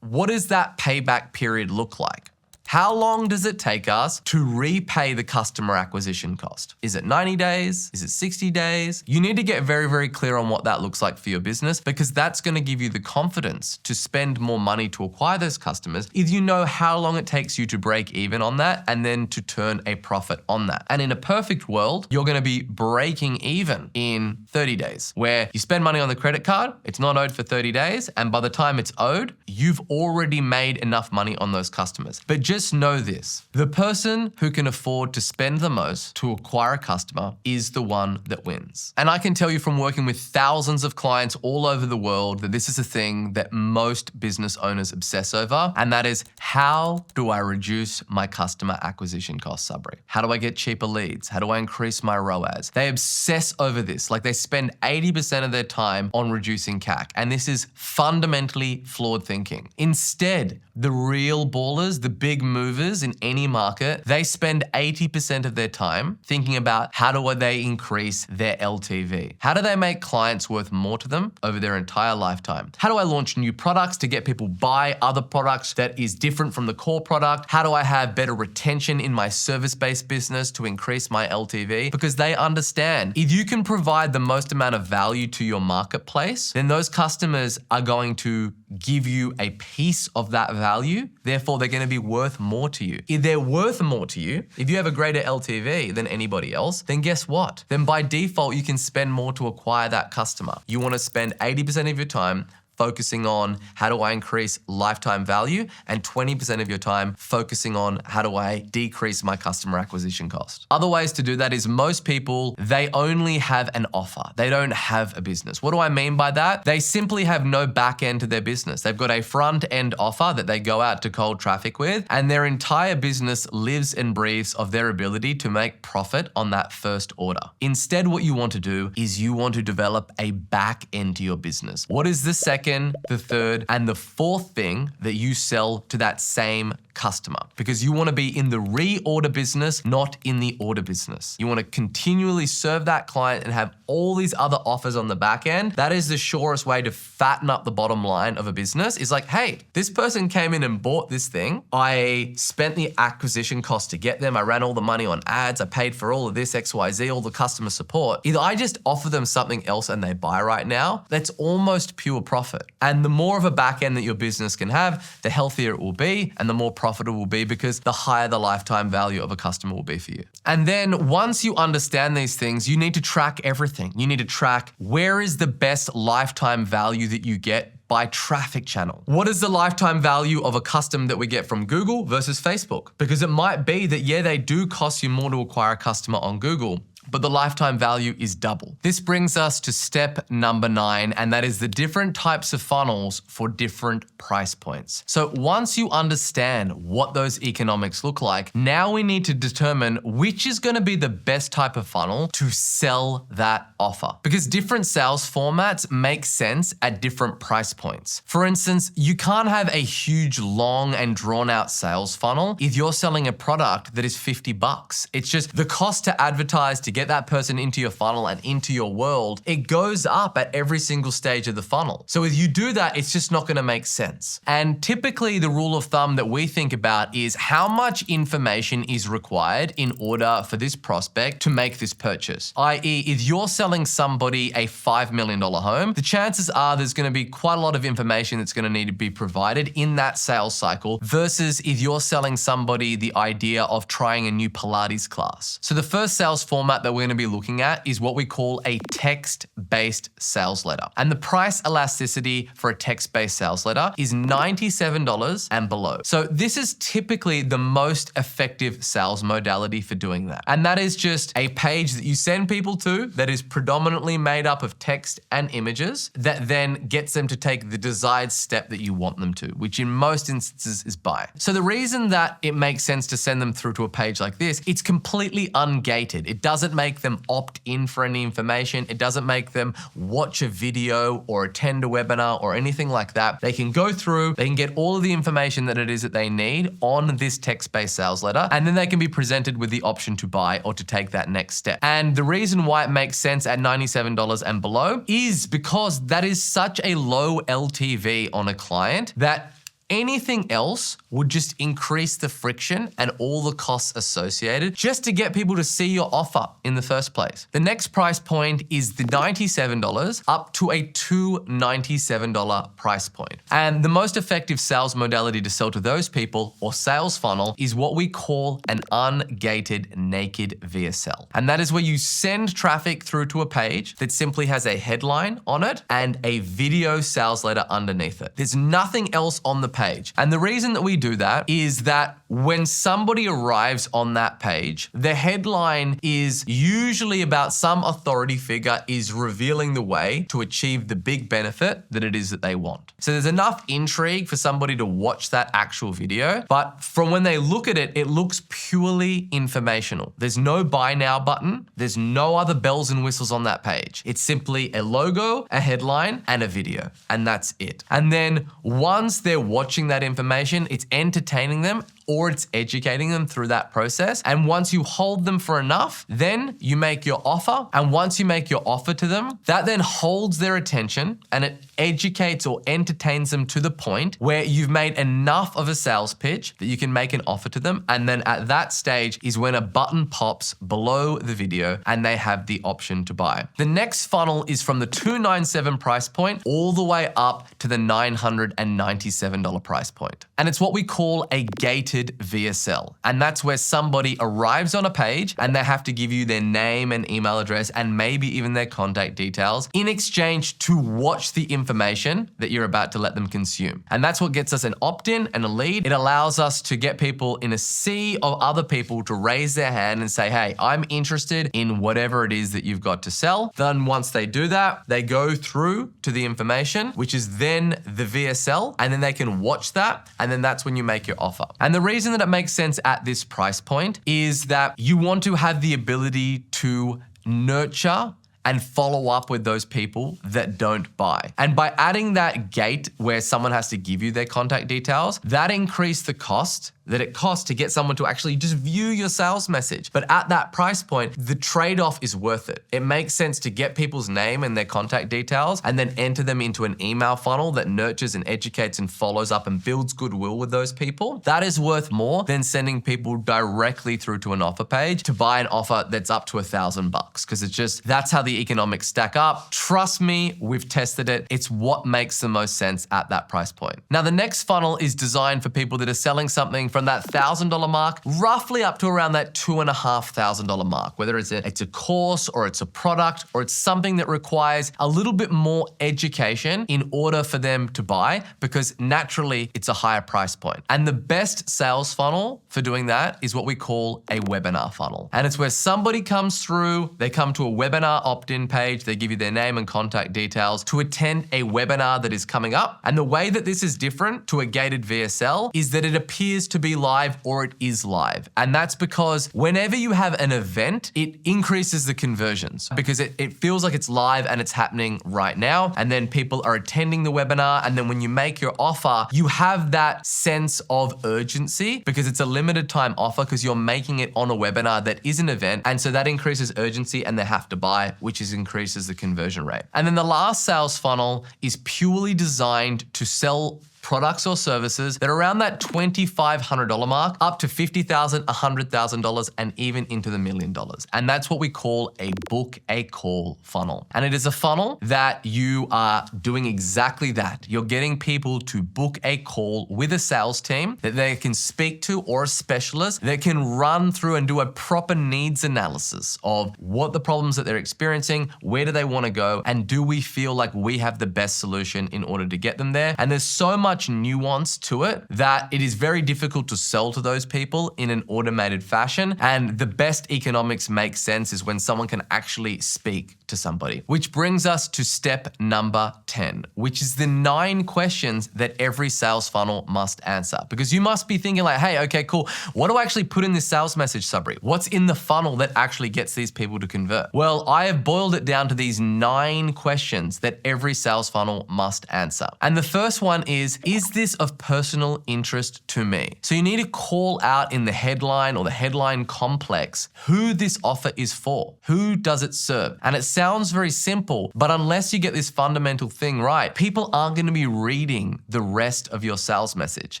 what does that payback period look like? How long does it take us to repay the customer acquisition cost? Is it 90 days? Is it 60 days? You need to get very, very clear on what that looks like for your business because that's going to give you the confidence to spend more money to acquire those customers if you know how long it takes you to break even on that and then to turn a profit on that. And in a perfect world, you're going to be breaking even in 30 days where you spend money on the credit card, it's not owed for 30 days, and by the time it's owed, you've already made enough money on those customers. But just know this, the person who can afford to spend the most to acquire a customer is the one that wins. And I can tell you from working with thousands of clients all over the world that this is a thing that most business owners obsess over, and that is, how do I reduce my customer acquisition costs, Sabri? How do I get cheaper leads? How do I increase my ROAS? They obsess over this, like they spend 80% of their time on reducing CAC, and this is fundamentally flawed thinking. Instead, the real ballers, the big movers in any market, they spend 80% of their time thinking about how do they increase their LTV? How do they make clients worth more to them over their entire lifetime? How do I launch new products to get people buy other products that is different from the core product? How do I have better retention in my service-based business to increase my LTV? Because they understand if you can provide the most amount of value to your marketplace, then those customers are going to give you a piece of that value. Therefore, they're going to be worth more to you. If they're worth more to you, if you have a greater LTV than anybody else, then guess what? Then by default, you can spend more to acquire that customer. You want to spend 80% of your time focusing on how do I increase lifetime value and 20% of your time focusing on how do I decrease my customer acquisition cost. Other ways to do that is most people, they only have an offer. They don't have a business. What do I mean by that? They simply have no back end to their business. They've got a front end offer that they go out to cold traffic with, and their entire business lives and breathes of their ability to make profit on that first order. Instead, what you want to do is you want to develop a back end to your business. What is the second, the third, and the fourth thing that you sell to that same customer? Because you want to be in the reorder business, not in the order business. You want to continually serve that client and have all these other offers on the back end. That is the surest way to fatten up the bottom line of a business. Is like, hey, this person came in and bought this thing. I spent the acquisition cost to get them. I ran all the money on ads. I paid for all of this XYZ, all the customer support. Either I just offer them something else and they buy right now. That's almost pure profit. And the more of a back end that your business can have, the healthier it will be and the more profitable it will be, because the higher the lifetime value of a customer will be for you. And then once you understand these things, you need to track everything. You need to track where is the best lifetime value that you get by traffic channel. What is the lifetime value of a custom that we get from Google versus Facebook? Because it might be that, yeah, they do cost you more to acquire a customer on Google, but the lifetime value is double. This brings us to step number 9, and that is the different types of funnels for different price points. So once you understand what those economics look like, now we need to determine which is going to be the best type of funnel to sell that offer. Because different sales formats make sense at different price points. For instance, you can't have a huge, long and drawn out sales funnel if you're selling a product that is $50. It's just the cost to advertise to get that person into your funnel and into your world, it goes up at every single stage of the funnel. So if you do that, it's just not going to make sense. And typically the rule of thumb that we think about is how much information is required in order for this prospect to make this purchase. i.e., if you're selling somebody a $5 million home, the chances are there's going to be quite a lot of information that's going to need to be provided in that sales cycle versus if you're selling somebody the idea of trying a new Pilates class. So the first sales format that we're going to be looking at is what we call a text-based sales letter. And the price elasticity for a text-based sales letter is $97 and below. So this is typically the most effective sales modality for doing that. And that is just a page that you send people to that is predominantly made up of text and images that then gets them to take the desired step that you want them to, which in most instances is buy. So the reason that it makes sense to send them through to a page like this, it's completely ungated. It doesn't make them opt in for any information. It doesn't make them watch a video or attend a webinar or anything like that. They can go through, they can get all of the information that it is that they need on this text-based sales letter, and then they can be presented with the option to buy or to take that next step. And the reason why it makes sense at $97 and below is because that is such a low LTV on a client that anything else would just increase the friction and all the costs associated just to get people to see your offer in the first place. The next price point is the $97 up to a $297 price point. And the most effective sales modality to sell to those people or sales funnel is what we call an ungated naked VSL. And that is where you send traffic through to a page that simply has a headline on it and a video sales letter underneath it. There's nothing else on the page. And the reason that we do that is that when somebody arrives on that page, the headline is usually about some authority figure is revealing the way to achieve the big benefit that it is that they want. So there's enough intrigue for somebody to watch that actual video, but from when they look at it, it looks purely informational. There's no buy now button. There's no other bells and whistles on that page. It's simply a logo, a headline, and a video, and that's it. And then once they're watching that information, it's entertaining them or it's educating them through that process. And once you hold them for enough, then you make your offer. And once you make your offer to them, that then holds their attention and it educates or entertains them to the point where you've made enough of a sales pitch that you can make an offer to them. And then at that stage is when a button pops below the video and they have the option to buy. The next funnel is from the $297 price point all the way up to the $997 price point. And it's what we call a gated VSL. And that's where somebody arrives on a page and they have to give you their name and email address and maybe even their contact details in exchange to watch the information that you're about to let them consume. And that's what gets us an opt-in and a lead. It allows us to get people in a sea of other people to raise their hand and say, hey, I'm interested in whatever it is that you've got to sell. Then once they do that, they go through to the information, which is then the VSL, and then they can watch that. And then that's when you make your offer. And the reason that it makes sense at this price point is that you want to have the ability to nurture and follow up with those people that don't buy. And by adding that gate where someone has to give you their contact details, that increased the cost that it costs to get someone to actually just view your sales message. But at that price point, the trade-off is worth it. It makes sense to get people's name and their contact details and then enter them into an email funnel that nurtures and educates and follows up and builds goodwill with those people. That is worth more than sending people directly through to an offer page to buy an offer that's up to $1,000 because it's just, that's how the economics stack up. Trust me, we've tested it. It's what makes the most sense at that price point. Now, the next funnel is designed for people that are selling something from that $1,000 mark, roughly up to around that $2,500 mark, whether it's a course or it's a product or it's something that requires a little bit more education in order for them to buy, because naturally it's a higher price point. And the best sales funnel for doing that is what we call a webinar funnel. And it's where somebody comes through, they come to a webinar opt-in page, they give you their name and contact details to attend a webinar that is coming up. And the way that this is different to a gated VSL is that it appears to be live or it is live. And that's because whenever you have an event, it increases the conversions because it feels like it's live and it's happening right now. And then people are attending the webinar. And then when you make your offer, you have that sense of urgency because it's a limited time offer because you're making it on a webinar that is an event. And so that increases urgency and they have to buy, which increases the conversion rate. And then the last sales funnel is purely designed to sell products or services that are around that $2,500 mark up to $50,000, $100,000, and even into the $1 million. And that's what we call a book a call funnel. And it is a funnel that you are doing exactly that. You're getting people to book a call with a sales team that they can speak to or a specialist that can run through and do a proper needs analysis of what the problems that they're experiencing, where do they want to go, and do we feel like we have the best solution in order to get them there. And there's so much nuance to it that it is very difficult to sell to those people in an automated fashion. And the best economics make sense is when someone can actually speak to somebody. Which brings us to step number 10, which is the 9 questions that every sales funnel must answer. Because you must be thinking like, hey, okay, cool. What do I actually put in this sales message, Sabri? What's in the funnel that actually gets these people to convert? Well, I have boiled it down to these 9 questions that every sales funnel must answer. And the first one is this of personal interest to me? So you need to call out in the headline or the headline complex who this offer is for. Who does it serve? And it sounds very simple, but unless you get this fundamental thing right, people aren't going to be reading the rest of your sales message.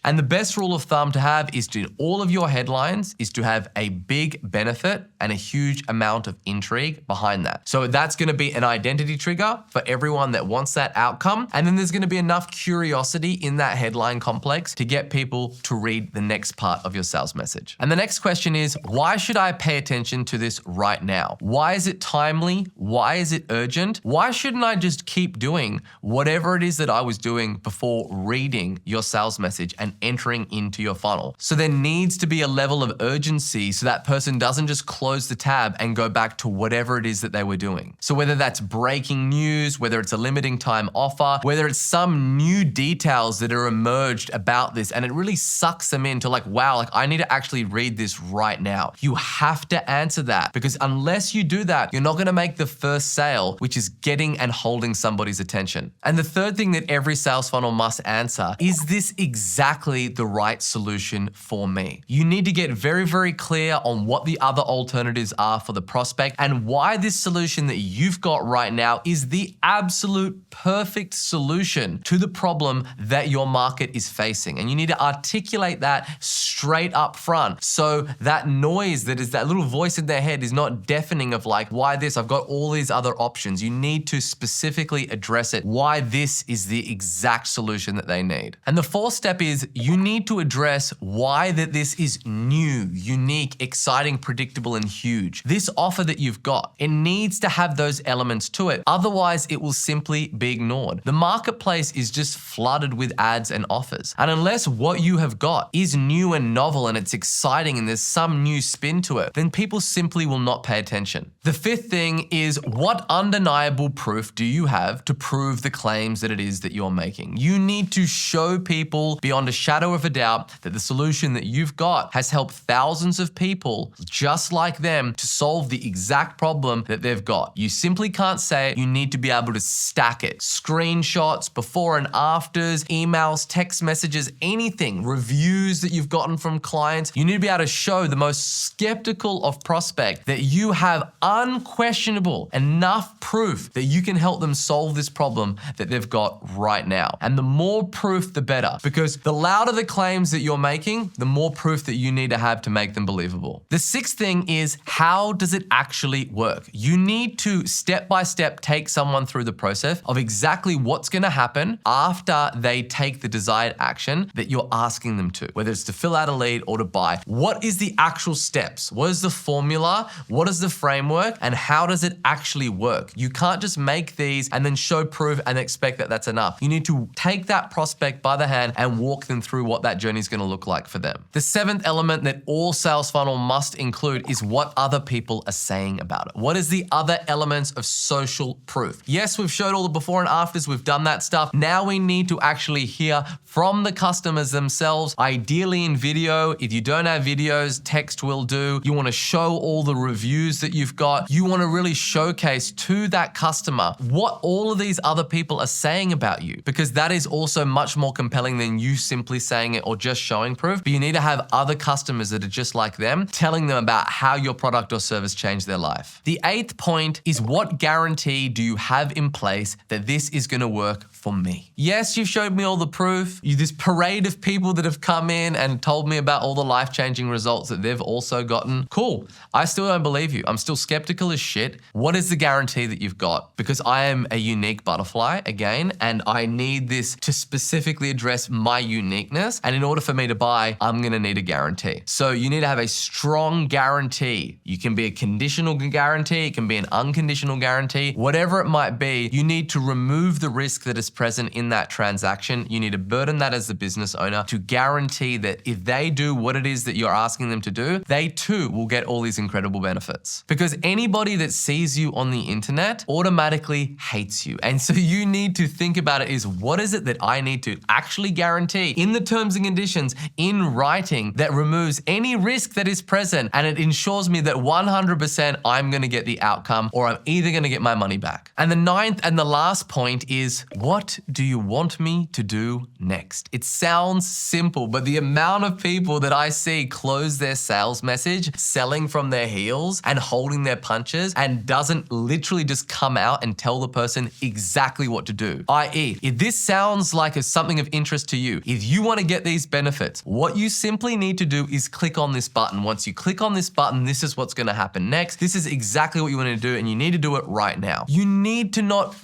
And the best rule of thumb to have is to all of your headlines is to have a big benefit and a huge amount of intrigue behind that. So that's going to be an identity trigger for everyone that wants that outcome. And then there's going to be enough curiosity in that headline complex to get people to read the next part of your sales message. And the next question is, why should I pay attention to this right now? Why is it timely? Why is it urgent? Why shouldn't I just keep doing whatever it is that I was doing before reading your sales message and entering into your funnel? So there needs to be a level of urgency so that person doesn't just close the tab and go back to whatever it is that they were doing. So whether that's breaking news, whether it's a limiting time offer, whether it's some new details that are emerged about this and it really sucks them into like, wow, like I need to actually read this right now. You have to answer that because unless you do that, you're not going to make the first sale, which is getting and holding somebody's attention. And the third thing that every sales funnel must answer is this exactly the right solution for me? You need to get very, very clear on what the other alternatives are for the prospect and why this solution that you've got right now is the absolute perfect solution to the problem that your market is facing. And you need to articulate that straight up front. So that noise that is that little voice in their head is not deafening of like, why this? I've got all these other options. You need to specifically address it, why this is the exact solution that they need. And the fourth step is you need to address why that this is new, unique, exciting, predictable, and huge. This offer that you've got, it needs to have those elements to it. Otherwise, it will simply be ignored. The marketplace is just flooded with ads and offers. And unless what you have got is new and novel and it's exciting and there's some new spin to it, then people simply will not pay attention. The fifth thing is what undeniable proof do you have to prove the claims that it is that you're making? You need to show people beyond a shadow of a doubt that the solution that you've got has helped thousands of people just like them to solve the exact problem that they've got. You simply can't say it. You need to be able to stack it. Screenshots, before and afters, emails, text messages, anything, reviews that you've gotten from clients. You need to be able to show the most skeptical of prospect that you have unquestionable enough proof that you can help them solve this problem that they've got right now. And the more proof, the better, because the louder the claims that you're making, the more proof that you need to have to make them believable. The sixth thing is, how does it actually work? You need to step by step take someone through the process of exactly what's going to happen after they take the desired action that you're asking them to, whether it's to fill out a lead or to buy. What is the actual steps? What is the formula? What is the framework? And how does it actually work? You can't just make these and then show proof and expect that that's enough. You need to take that prospect by the hand and walk them through what that journey is going to look like for them. The seventh element that all sales funnel must include is what other people are saying about it. What is the other elements of social proof? Yes, we've showed all the before and afters. We've done that stuff. Now we need to actually hear from the customers themselves, ideally in video. If you don't have videos, text will do. You want to show all the reviews that you've got. You want to really showcase to that customer what all of these other people are saying about you, because that is also much more compelling than you simply saying it or just showing proof. But you need to have other customers that are just like them, telling them about how your product or service changed their life. The eighth point is, what guarantee do you have in place that this is going to work for me? Yes, you've showed me all the proof. This parade of people that have come in and told me about all the life-changing results that they've also gotten. Cool. I still don't believe you. I'm still skeptical as shit. What is the guarantee that you've got? Because I am a unique butterfly again, and I need this to specifically address my uniqueness. And in order for me to buy, I'm going to need a guarantee. So you need to have a strong guarantee. You can be a conditional guarantee. It can be an unconditional guarantee. Whatever it might be, you need to remove the risk that is present in that transaction. You need to burden that as the business owner to guarantee that if they do what it is that you're asking them to do, they too will get all these incredible benefits. Because anybody that sees you on the internet automatically hates you. And so you need to think about it is, what is it that I need to actually guarantee in the terms and conditions in writing that removes any risk that is present, and it ensures me that 100% I'm gonna get the outcome, or I'm either gonna get my money back. And the ninth and the last point is, what do you want me to do next? It sounds simple, but the amount of people that I see close their sales message, selling from their heels and holding their punches, and doesn't literally just come out and tell the person exactly what to do. I.e., if this sounds like something of interest to you, if you want to get these benefits, what you simply need to do is click on this button. Once you click on this button, this is what's going to happen next. This is exactly what you want to do, and you need to do it right now. You need to not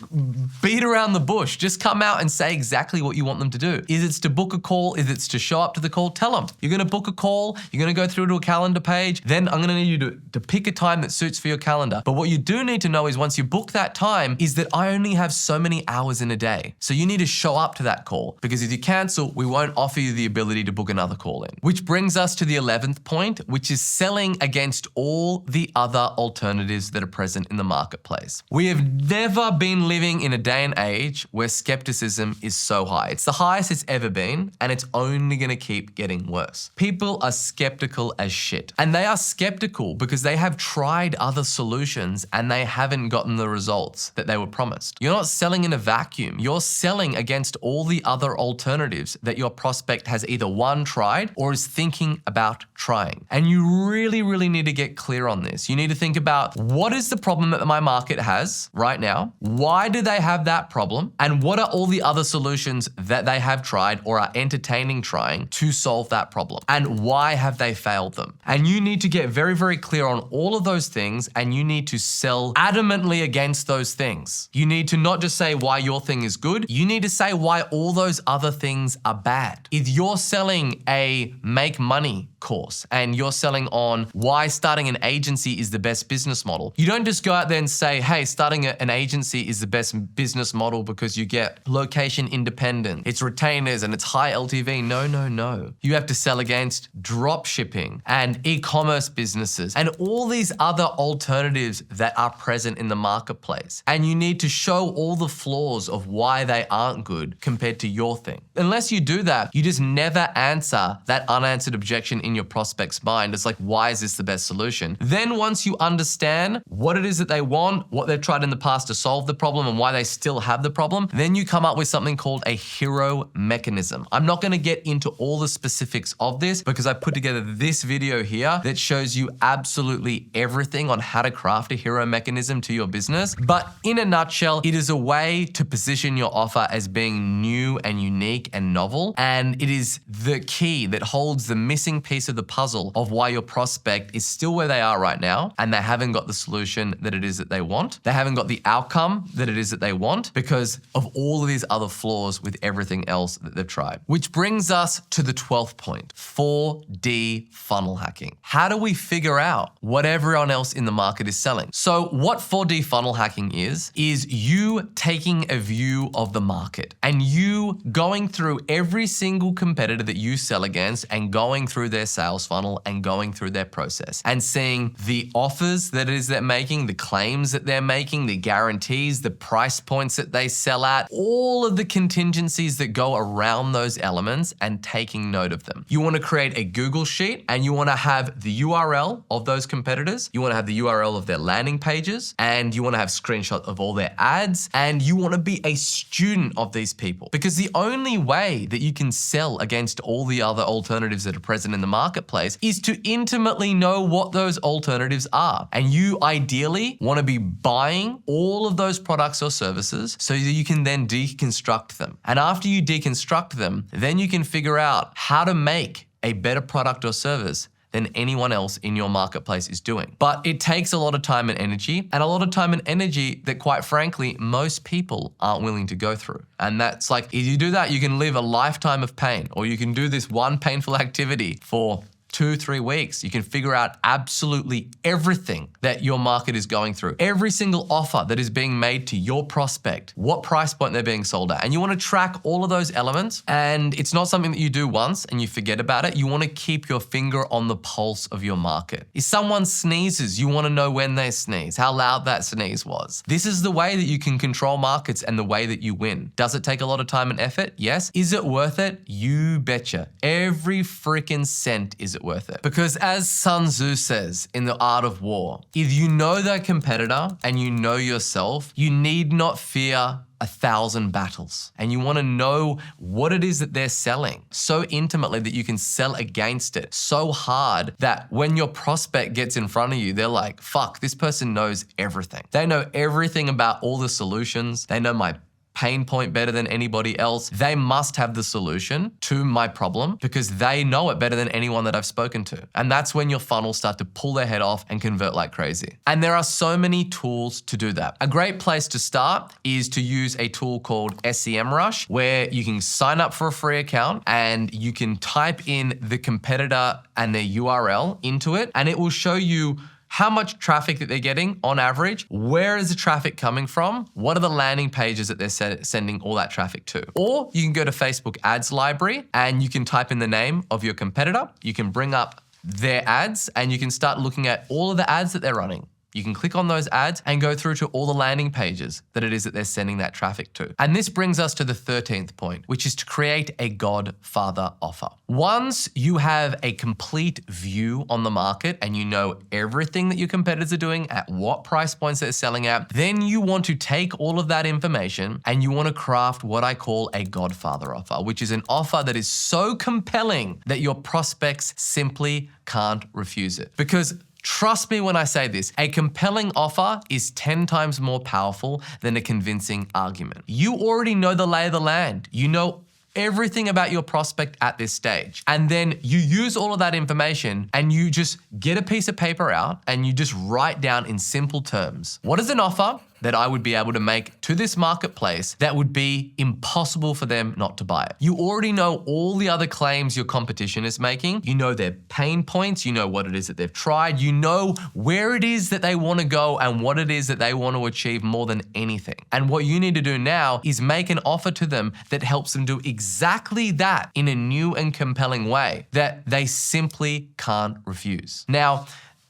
beat around the bush. Just come out and say exactly what you want them to do. If it's to book a call, if it's to show up to the call, tell them. You're going to book a call, you're going to go through to a calendar page, then I'm going to need you to pick a time that suits for your calendar. But what you do need to know is, once you book that time, is that I only have so many hours in a day. So you need to show up to that call, because if you cancel, we won't offer you the ability to book another call in. Which brings us to the 11th point, which is selling against all the other alternatives that are present in the marketplace. We have never been living in a day and age where skepticism is so high. It's the highest it's ever been, and it's only gonna keep getting worse. People are skeptical as shit. And they are skeptical because they have tried other solutions and they haven't gotten the results that they were promised. You're not selling in a vacuum. You're selling against all the other alternatives that your prospect has either one, tried, or is thinking about trying. And you really, really need to get clear on this. You need to think about, what is the problem that my market has right now? Why do they have that problem? And what are all the other solutions that they have tried or are entertaining trying to solve that problem? And why have they failed them? And you need to get very, very clear on all of those things, and you need to sell adamantly against those things. You need to not just say why your thing is good, you need to say why all those other things are bad. If you're selling a make money course and you're selling on why starting an agency is the best business model, you don't just go out there and say, hey, starting an agency is the best business model because you get location independent, it's retainers, and it's high LTV. No, no, no. You have to sell against drop shipping and e-commerce businesses and all these other alternatives that are present in the marketplace. And you need to show all the flaws of why they aren't good compared to your thing. Unless you do that, you just never answer that unanswered objection in your prospect's mind. It's like, why is this the best solution? Then once you understand what it is that they want, what they've tried in the past to solve the problem, and why they still have the problem, then you come up with something called a hero mechanism. I'm not gonna get into all the specifics of this because I put together this video here that shows you absolutely everything on how to craft a hero mechanism to your business. But in a nutshell, it is a way to position your offer as being new and unique and novel. And it is the key that holds the missing piece of the puzzle of why your prospect is still where they are right now, and they haven't got the solution that it is that they want. They haven't got the outcome that it is that they want because of all of these other flaws with everything else that they've tried. Which brings us to the 12th point, 4D funnel hacking. How do we figure out what everyone else in the market is selling? So what 4D funnel hacking is you taking a view of the market and you going through every single competitor that you sell against and going through their sales funnel and going through their process and seeing the offers that it is they're making, the claims that they're making, the guarantees, the price points that they sell at, all of the contingencies that go around those elements, and taking note of them. You want to create a Google sheet and you want to have the URL of those competitors. You want to have the URL of their landing pages, and you want to have screenshots of all their ads, and you want to be a student of these people, because the only way that you can sell against all the other alternatives that are present in the marketplace is to intimately know what those alternatives are. And you ideally want to be buying all of those products or services so that you can then deconstruct them. And after you deconstruct them, then you can figure out how to make a better product or service than anyone else in your marketplace is doing. But it takes a lot of time and energy, and a lot of time and energy that, quite frankly, most people aren't willing to go through. And that's like, if you do that, you can live a lifetime of pain, or you can do this one painful activity for 2-3 weeks, you can figure out absolutely everything that your market is going through. Every single offer that is being made to your prospect, what price point they're being sold at. And you want to track all of those elements. And it's not something that you do once and you forget about it. You want to keep your finger on the pulse of your market. If someone sneezes, you want to know when they sneeze, how loud that sneeze was. This is the way that you can control markets and the way that you win. Does it take a lot of time and effort? Yes. Is it worth it? You betcha. Every freaking cent is it worth it. Because as Sun Tzu says in The Art of War, if you know their competitor and you know yourself, you need not fear 1,000 battles. And you want to know what it is that they're selling so intimately that you can sell against it so hard that when your prospect gets in front of you, they're like, fuck, this person knows everything. They know everything about all the solutions. They know my pain point better than anybody else. They must have the solution to my problem because they know it better than anyone that I've spoken to. And that's when your funnels start to pull their head off and convert like crazy. And there are so many tools to do that. A great place to start is to use a tool called SEMrush, where you can sign up for a free account and you can type in the competitor and their URL into it, and it will show you how much traffic that they're getting on average, where is the traffic coming from, what are the landing pages that they're sending all that traffic to. Or you can go to Facebook Ads Library and you can type in the name of your competitor, you can bring up their ads and you can start looking at all of the ads that they're running. You can click on those ads and go through to all the landing pages that it is that they're sending that traffic to. And this brings us to the 13th point, which is to create a Godfather offer. Once you have a complete view on the market and you know everything that your competitors are doing, at what price points they're selling at, then you want to take all of that information and you want to craft what I call a Godfather offer, which is an offer that is so compelling that your prospects simply can't refuse it. Because trust me when I say this, a compelling offer is 10 times more powerful than a convincing argument. You already know the lay of the land. You know everything about your prospect at this stage. And then you use all of that information and you just get a piece of paper out and you just write down in simple terms, what is an offer that I would be able to make to this marketplace that would be impossible for them not to buy it. You already know all the other claims your competition is making. You know their pain points. You know what it is that they've tried. You know where it is that they want to go and what it is that they want to achieve more than anything. And what you need to do now is make an offer to them that helps them do exactly that in a new and compelling way that they simply can't refuse. Now,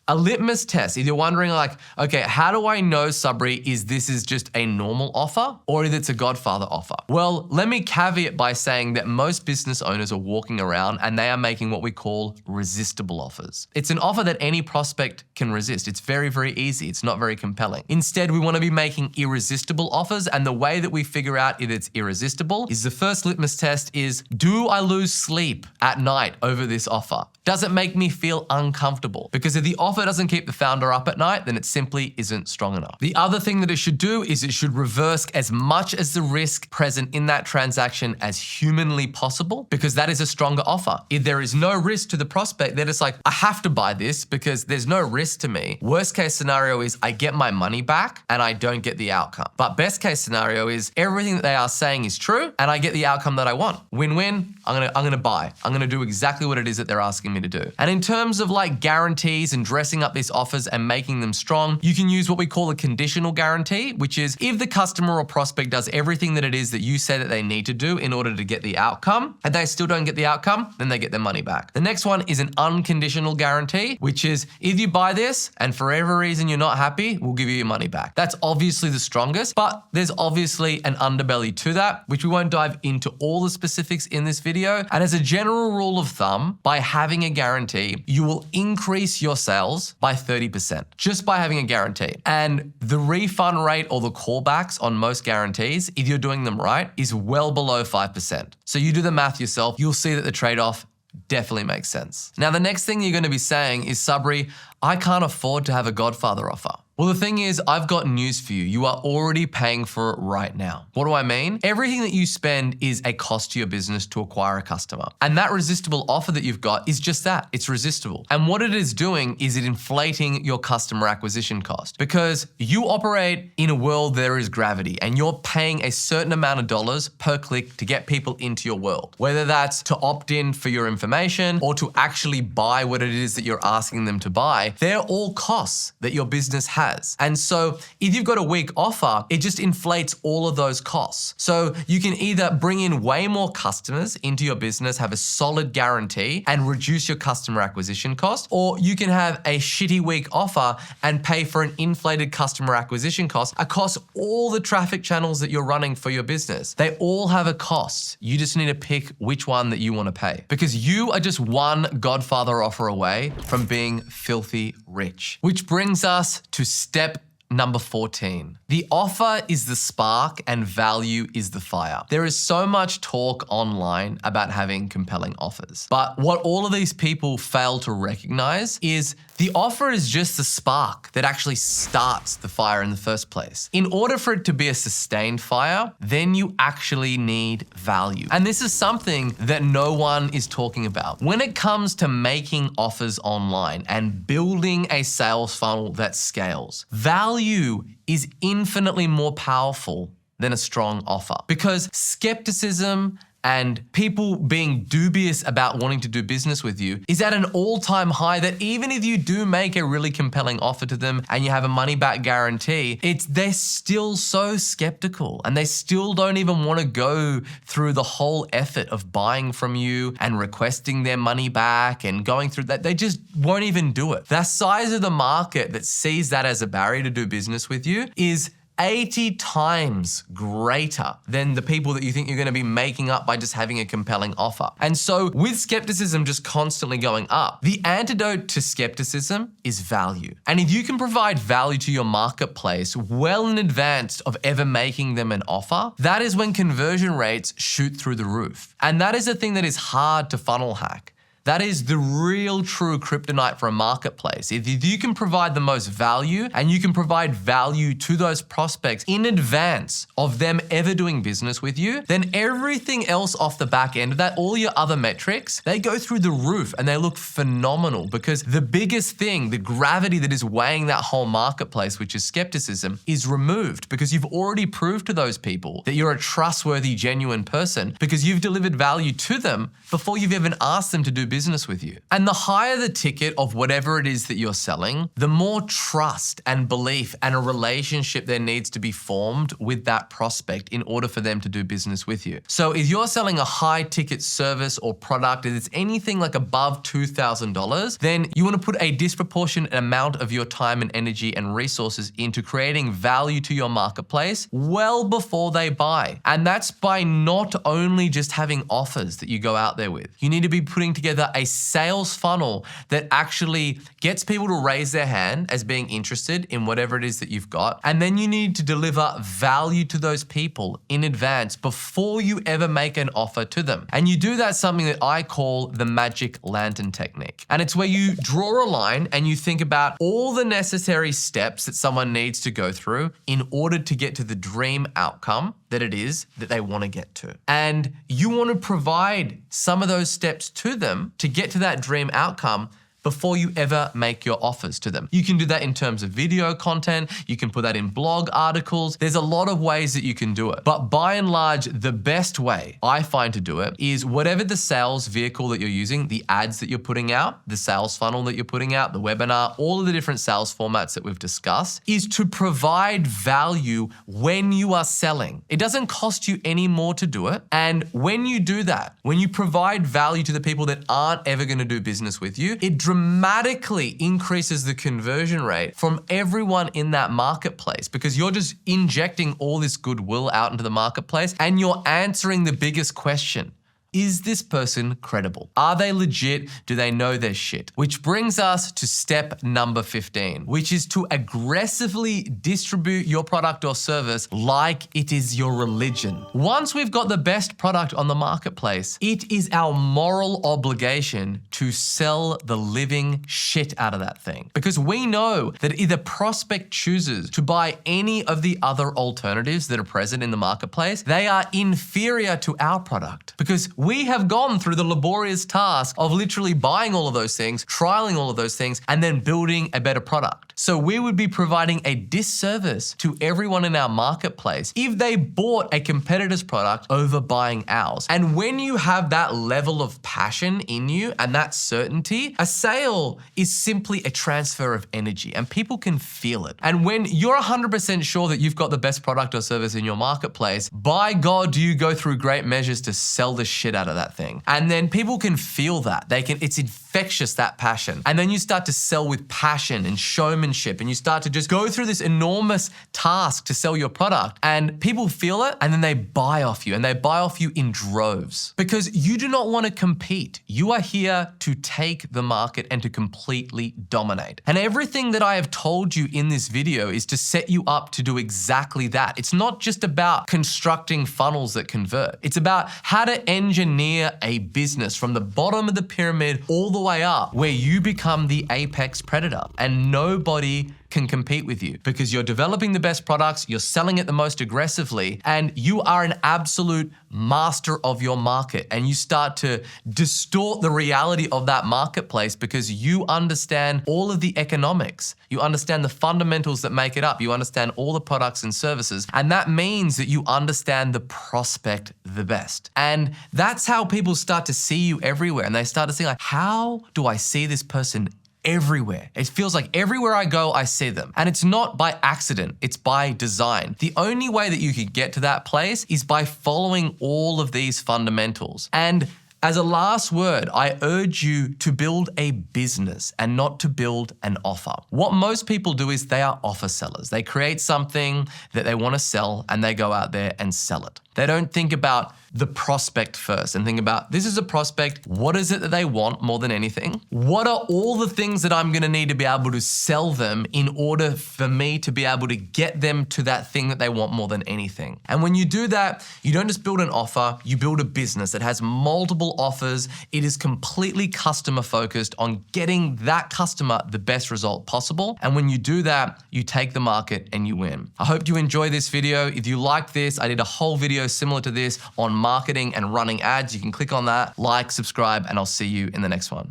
a litmus test, if you're wondering like, okay, how do I know, Sabri, this is just a normal offer or if it's a Godfather offer? Well, let me caveat by saying that most business owners are walking around and they are making what we call resistible offers. It's an offer that any prospect can resist. It's very, very easy. It's not very compelling. Instead, we want to be making irresistible offers, and the way that we figure out if it's irresistible is the first litmus test is, do I lose sleep at night over this offer? Does it make me feel uncomfortable? Because if the offer doesn't keep the founder up at night, then it simply isn't strong enough. The other thing that it should do is it should reverse as much as the risk present in that transaction as humanly possible, because that is a stronger offer. If there is no risk to the prospect, they're just like, I have to buy this because there's no risk to me. Worst case scenario is I get my money back and I don't get the outcome. But best case scenario is everything that they are saying is true and I get the outcome that I want. Win-win, I'm gonna buy. I'm gonna do exactly what it is that they're asking me to do. And in terms of like guarantees and dressing up these offers and making them strong, you can use what we call a conditional guarantee, which is if the customer or prospect does everything that it is that you say that they need to do in order to get the outcome, and they still don't get the outcome, then they get their money back. The next one is an unconditional guarantee, which is if you buy this and for every reason you're not happy, we'll give you your money back. That's obviously the strongest, but there's obviously an underbelly to that, which we won't dive into all the specifics in this video. And as a general rule of thumb, by having a guarantee, you will increase your sales by 30% just by having a guarantee. And the refund rate or the callbacks on most guarantees, if you're doing them right, is well below 5%. So you do the math yourself, you'll see that the trade-off definitely makes sense. Now, the next thing you're going to be saying is, Sabri, I can't afford to have a Godfather offer. Well, the thing is, I've got news for you. You are already paying for it right now. What do I mean? Everything that you spend is a cost to your business to acquire a customer. And that resistible offer that you've got is just that. It's resistible. And what it is doing is it inflating your customer acquisition cost, because you operate in a world there is gravity and you're paying a certain amount of dollars per click to get people into your world, whether that's to opt in for your information or to actually buy what it is that you're asking them to buy. They're all costs that your business has. And so if you've got a weak offer, it just inflates all of those costs. So you can either bring in way more customers into your business, have a solid guarantee and reduce your customer acquisition cost, or you can have a shitty weak offer and pay for an inflated customer acquisition cost across all the traffic channels that you're running for your business. They all have a cost. You just need to pick which one that you want to pay, because you are just one Godfather offer away from being filthy rich. Which brings us to step number 14. The offer is the spark and value is the fire. There is so much talk online about having compelling offers. But what all of these people fail to recognize is the offer is just the spark that actually starts the fire in the first place. In order for it to be a sustained fire, then you actually need value. And this is something that no one is talking about. When it comes to making offers online and building a sales funnel that scales, value is infinitely more powerful than a strong offer, because skepticism and people being dubious about wanting to do business with you is at an all-time high, that even if you do make a really compelling offer to them and you have a money-back guarantee, they're still so skeptical and they still don't even want to go through the whole effort of buying from you and requesting their money back and going through that. They just won't even do it. The size of the market that sees that as a barrier to do business with you is 80 times greater than the people that you think you're going to be making up by just having a compelling offer. And so with skepticism just constantly going up, the antidote to skepticism is value. And if you can provide value to your marketplace well in advance of ever making them an offer, that is when conversion rates shoot through the roof. And that is the thing that is hard to funnel hack. That is the real true kryptonite for a marketplace. If you can provide the most value and you can provide value to those prospects in advance of them ever doing business with you, then everything else off the back end of that, all your other metrics, they go through the roof and they look phenomenal, because the biggest thing, the gravity that is weighing that whole marketplace, which is skepticism, is removed, because you've already proved to those people that you're a trustworthy, genuine person, because you've delivered value to them before you've even asked them to do business with you. And the higher the ticket of whatever it is that you're selling, the more trust and belief and a relationship there needs to be formed with that prospect in order for them to do business with you. So if you're selling a high ticket service or product, if it's anything like above $2,000, then you want to put a disproportionate amount of your time and energy and resources into creating value to your marketplace well before they buy. And that's by not only just having offers that you go out there with. You need to be putting together a sales funnel that actually gets people to raise their hand as being interested in whatever it is that you've got. And then you need to deliver value to those people in advance before you ever make an offer to them. And you do that something that I call the magic lantern technique. And it's where you draw a line and you think about all the necessary steps that someone needs to go through in order to get to the dream outcome that it is that they want to get to. And you want to provide some of those steps to them to get to that dream outcome before you ever make your offers to them. You can do that in terms of video content. You can put that in blog articles. There's a lot of ways that you can do it. But by and large, the best way I find to do it is whatever the sales vehicle that you're using, the ads that you're putting out, the sales funnel that you're putting out, the webinar, all of the different sales formats that we've discussed, is to provide value when you are selling. It doesn't cost you any more to do it. And when you do that, when you provide value to the people that aren't ever going to do business with you, it dramatically increases the conversion rate from everyone in that marketplace, because you're just injecting all this goodwill out into the marketplace and you're answering the biggest question is this person credible? Are they legit? Do they know their shit? Which brings us to step number 15, which is to aggressively distribute your product or service like it is your religion. Once we've got the best product on the marketplace, it is our moral obligation to sell the living shit out of that thing. Because we know that if the prospect chooses to buy any of the other alternatives that are present in the marketplace, they are inferior to our product. Because we have gone through the laborious task of literally buying all of those things, trialing all of those things, and then building a better product. So we would be providing a disservice to everyone in our marketplace if they bought a competitor's product over buying ours. And when you have that level of passion in you and that certainty, a sale is simply a transfer of energy and people can feel it. And when you're 100% sure that you've got the best product or service in your marketplace, by God, do you go through great measures to sell the shit out of that thing. And then people can feel that. It's infectious, that passion. And then you start to sell with passion and showmanship, and you start to just go through this enormous task to sell your product, and people feel it, and then they buy off you, and they buy off you in droves. Because you do not want to compete. You are here to take the market and to completely dominate. And everything that I have told you in this video is to set you up to do exactly that. It's not just about constructing funnels that convert. It's about how to engineer a business from the bottom of the pyramid all the way up, where you become the apex predator and nobody can compete with you because you're developing the best products, you're selling it the most aggressively, and you are an absolute master of your market. And you start to distort the reality of that marketplace because you understand all of the economics. You understand the fundamentals that make it up. You understand all the products and services. And that means that you understand the prospect the best. And that's how people start to see you everywhere. And they start to see, like, how do I see this person everywhere? It feels like everywhere I go, I see them. And it's not by accident, it's by design. The only way that you could get to that place is by following all of these fundamentals. And as a last word, I urge you to build a business and not to build an offer. What most people do is they are offer sellers. They create something that they want to sell and they go out there and sell it. They don't think about the prospect first and think about, this is a prospect, what is it that they want more than anything? What are all the things that I'm gonna need to be able to sell them in order for me to be able to get them to that thing that they want more than anything? And when you do that, you don't just build an offer, you build a business that has multiple offers. It is completely customer focused on getting that customer the best result possible. And when you do that, you take the market and you win. I hope you enjoy this video. If you like this, I did a whole video similar to this on marketing and running ads. You can click on that, like, subscribe, and I'll see you in the next one.